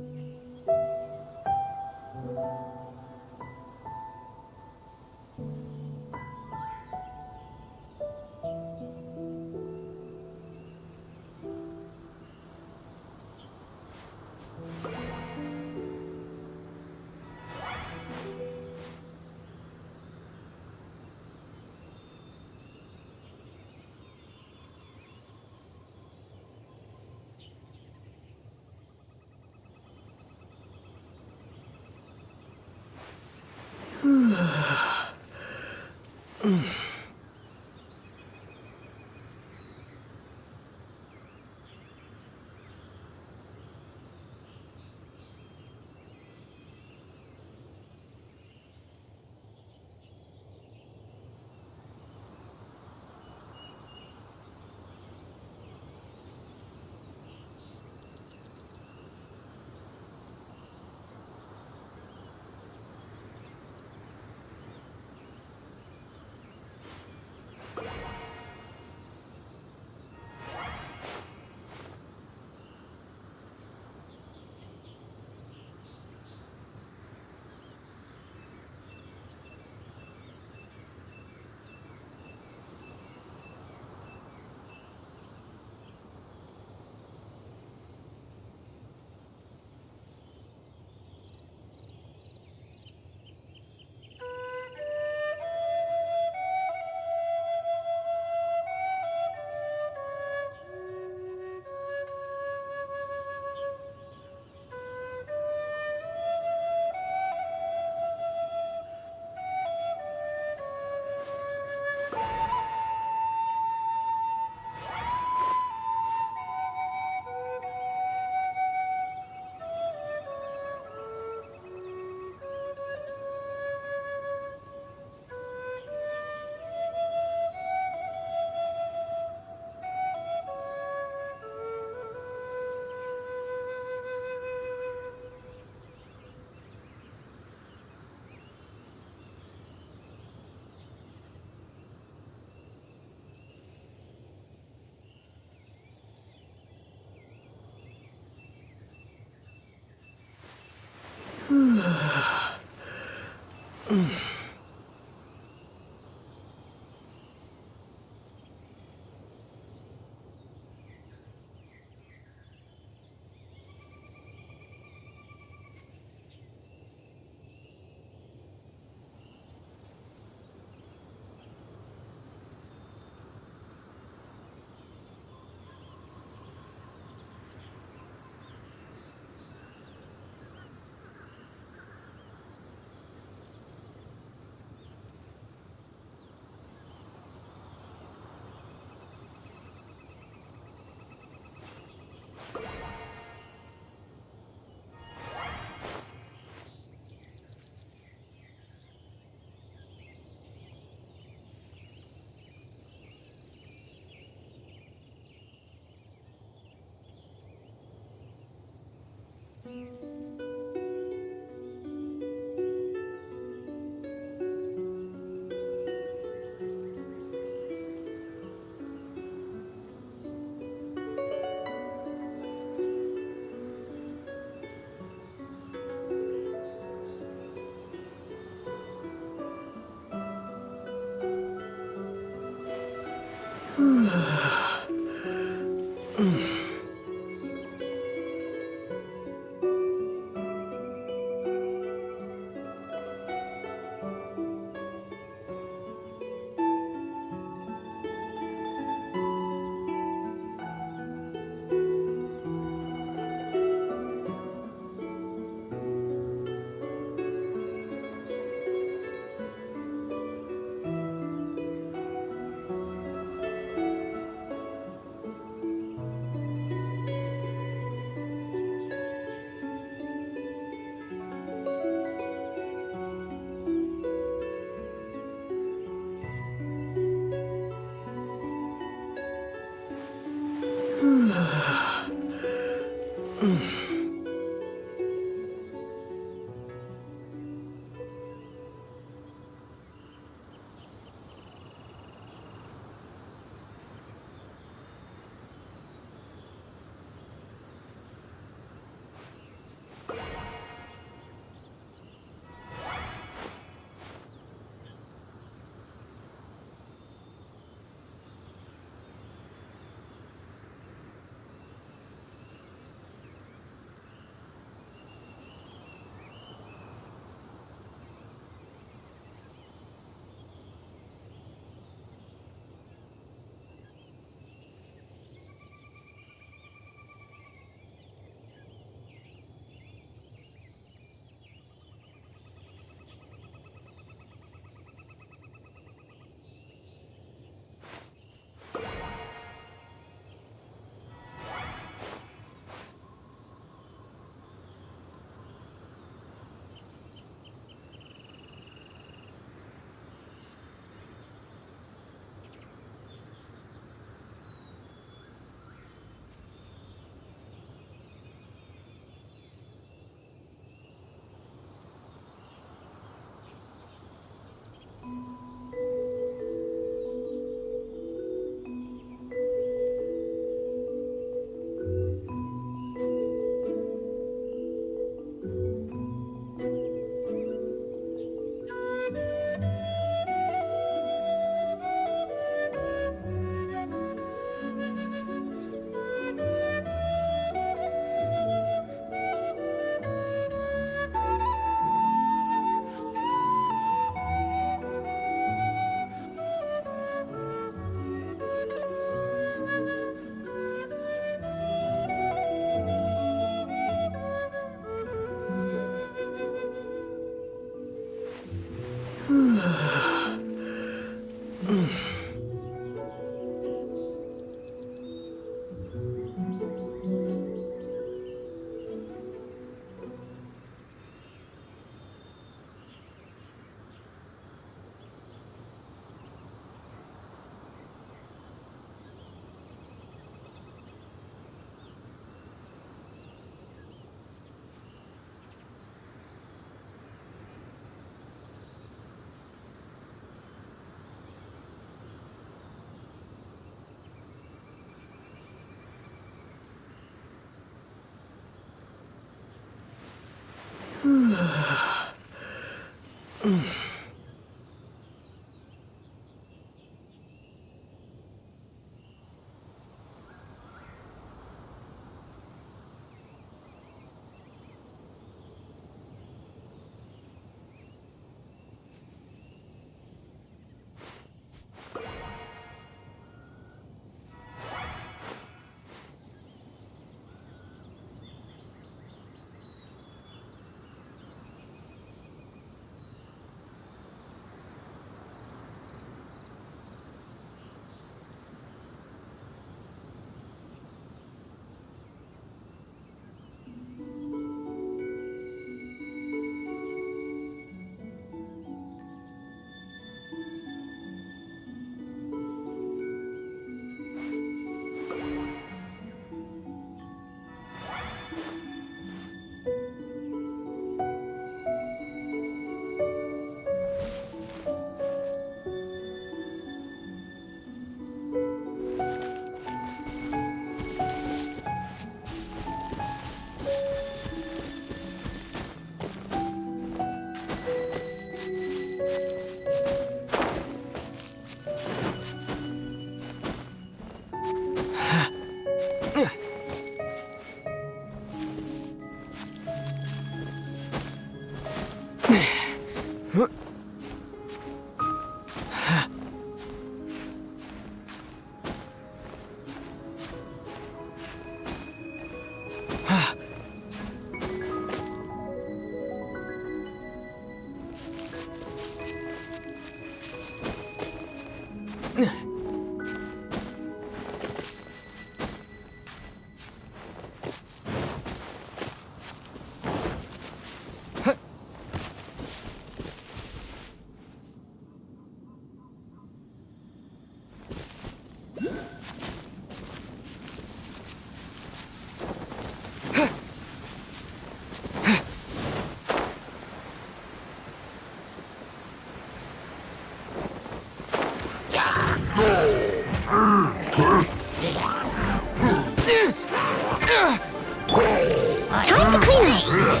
Time to clean up!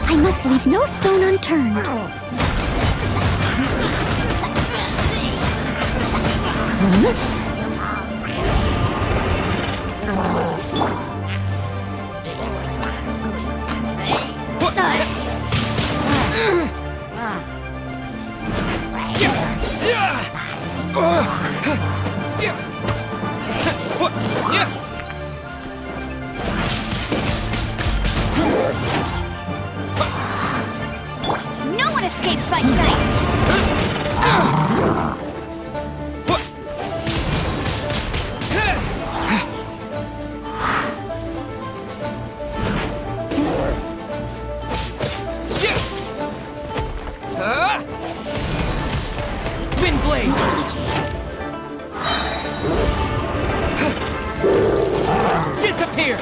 I must leave no stone unturned. No one escapes my sight!
Windblade! Disappear!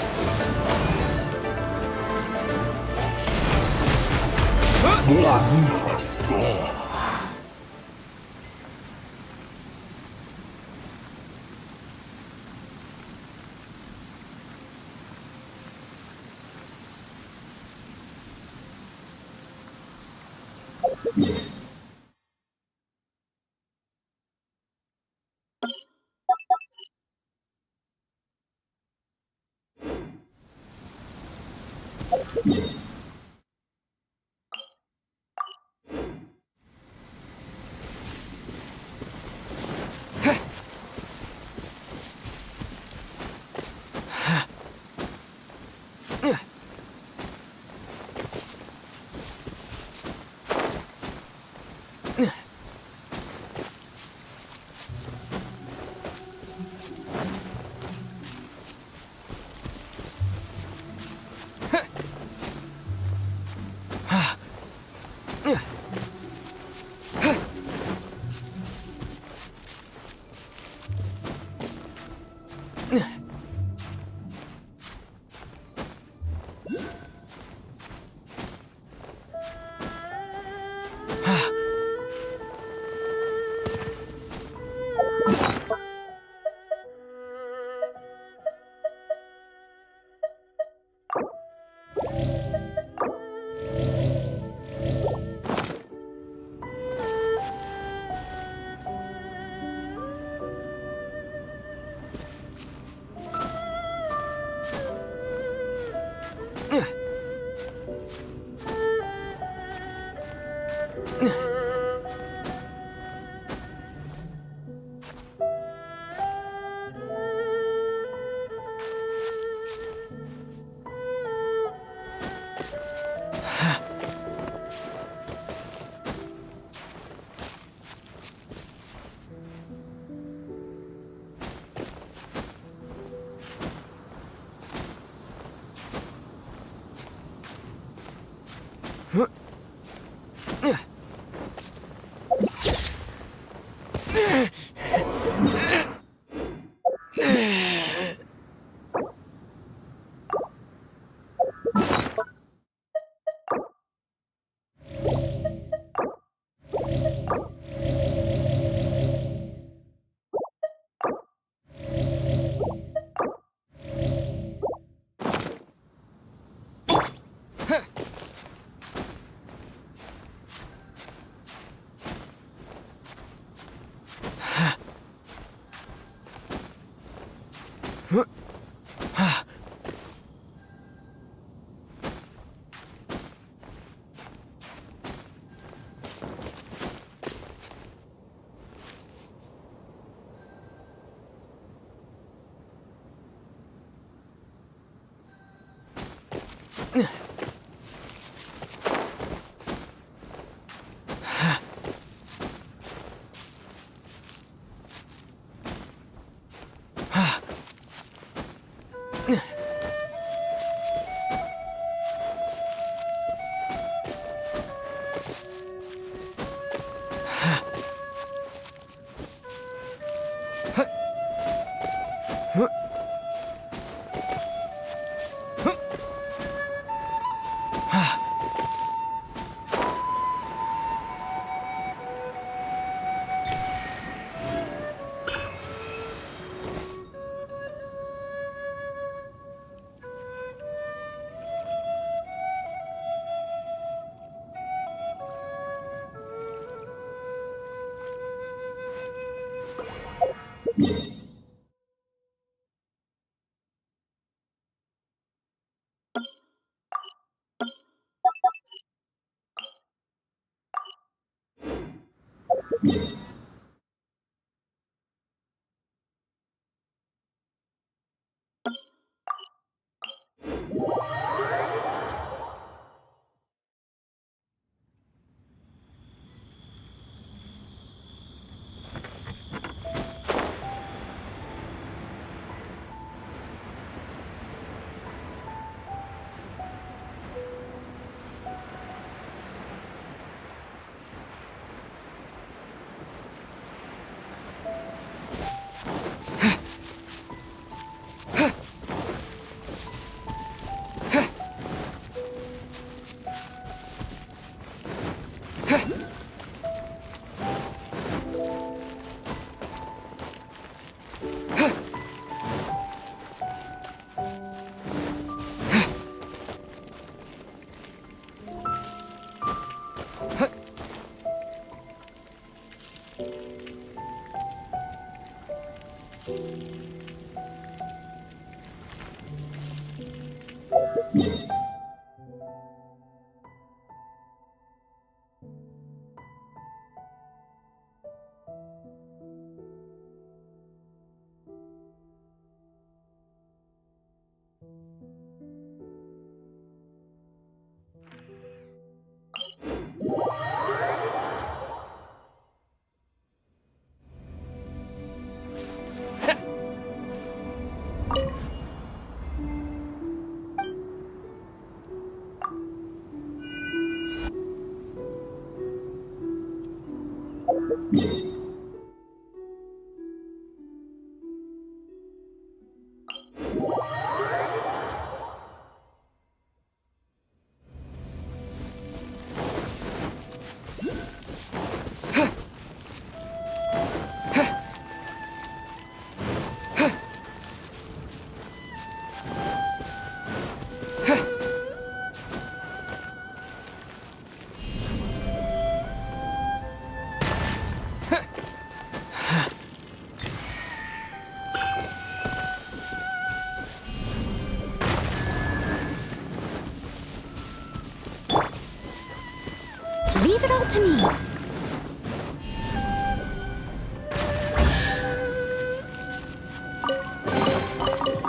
Leave it all to me.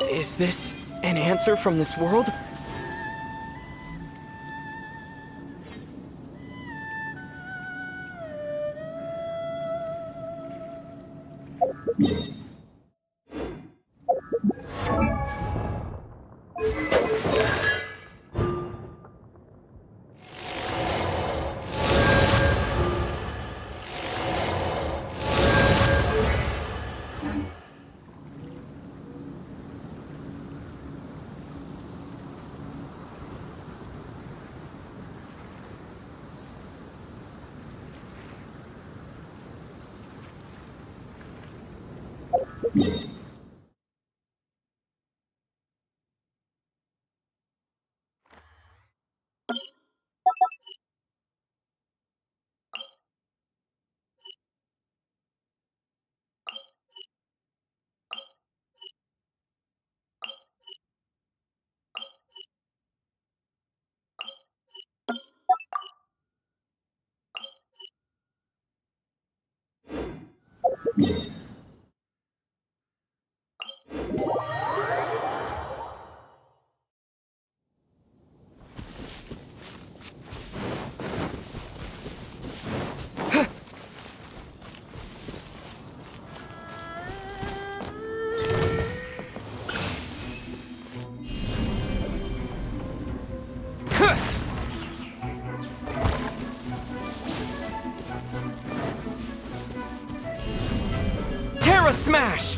Is this an answer from this world? Terra Smash!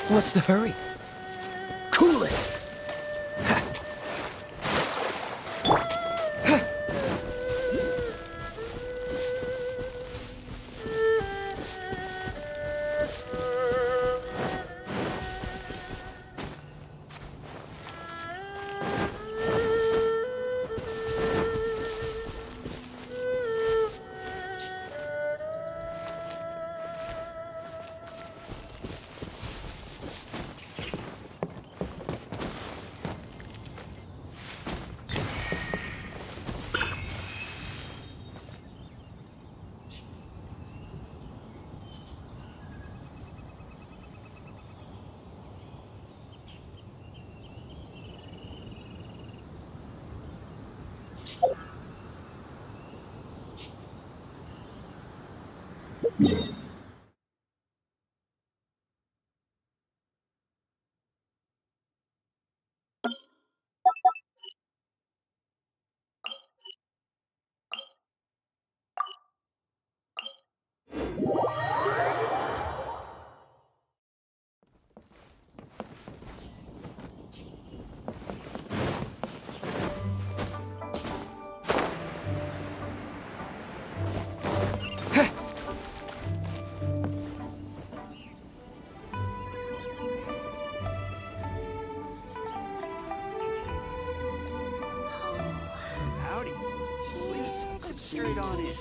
What's the hurry? Cool it!
Straight on in.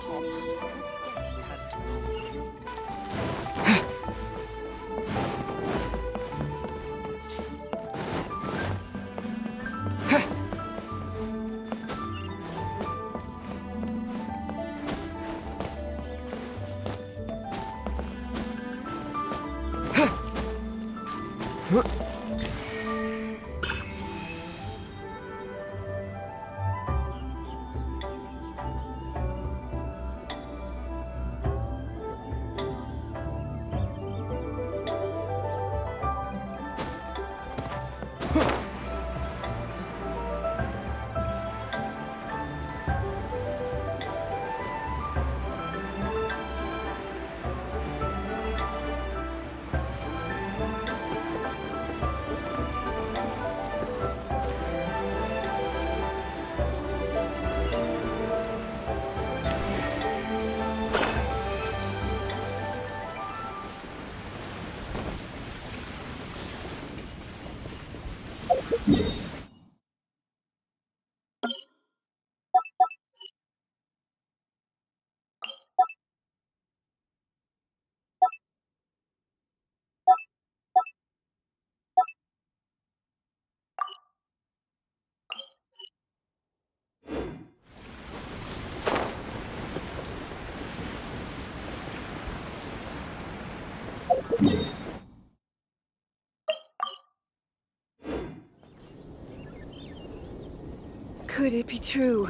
Could it be true?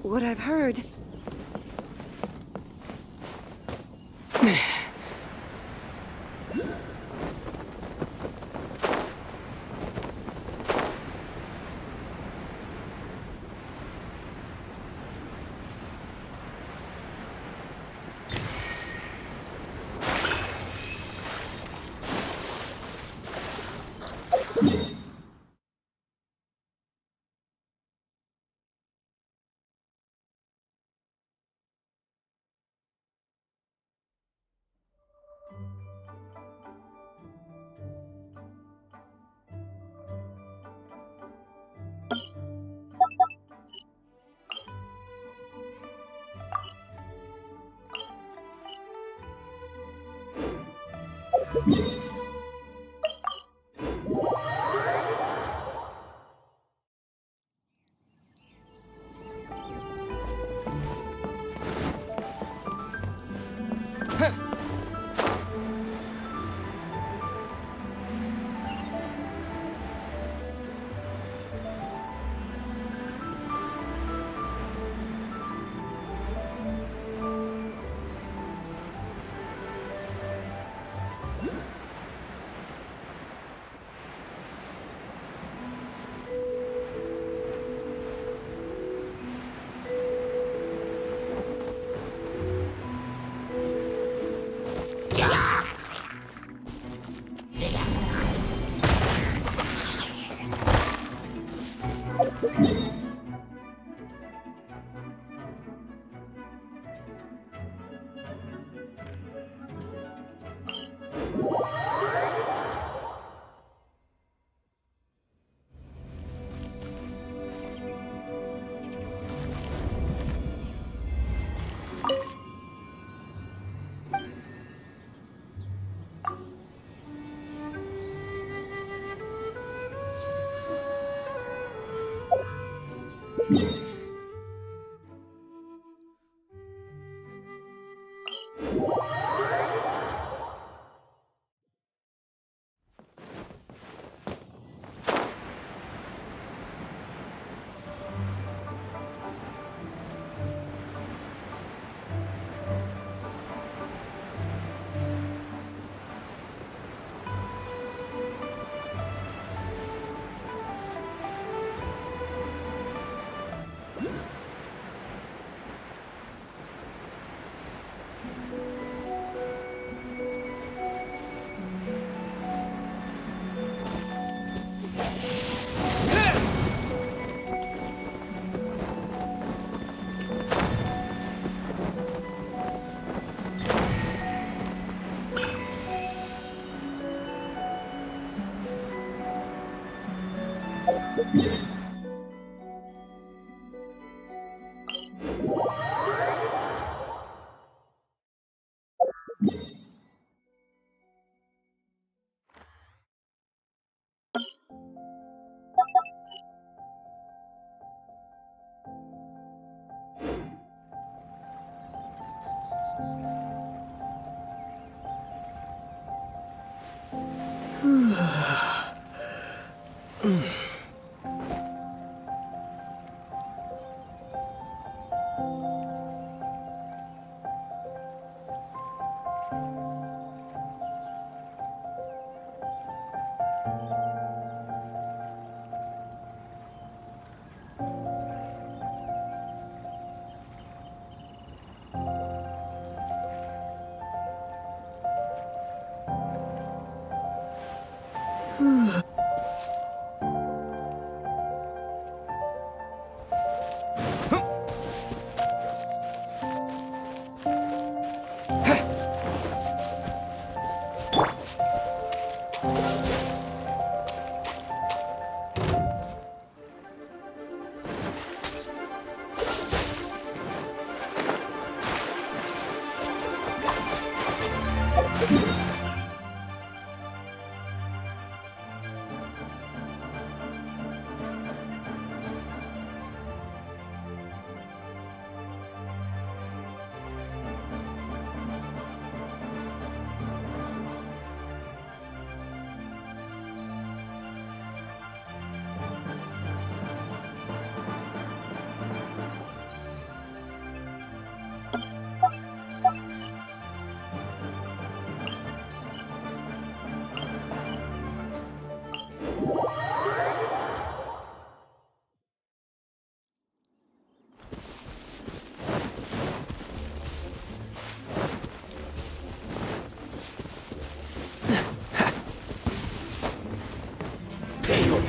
What I've heard?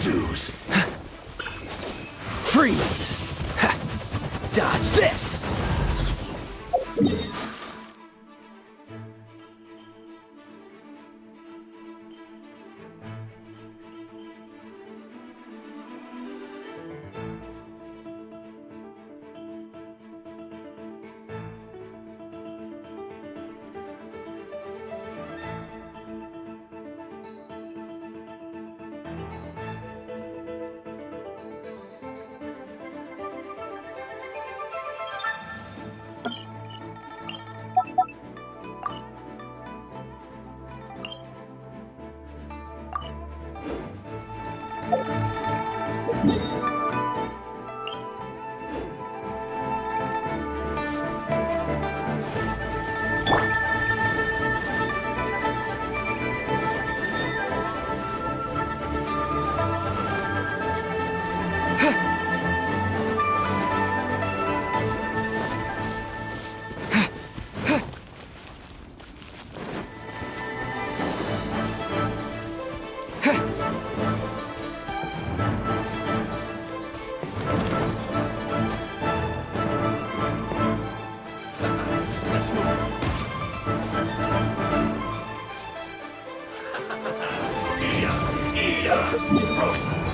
Dues.
Freeze! Ha. Dodge this!
Death Breath.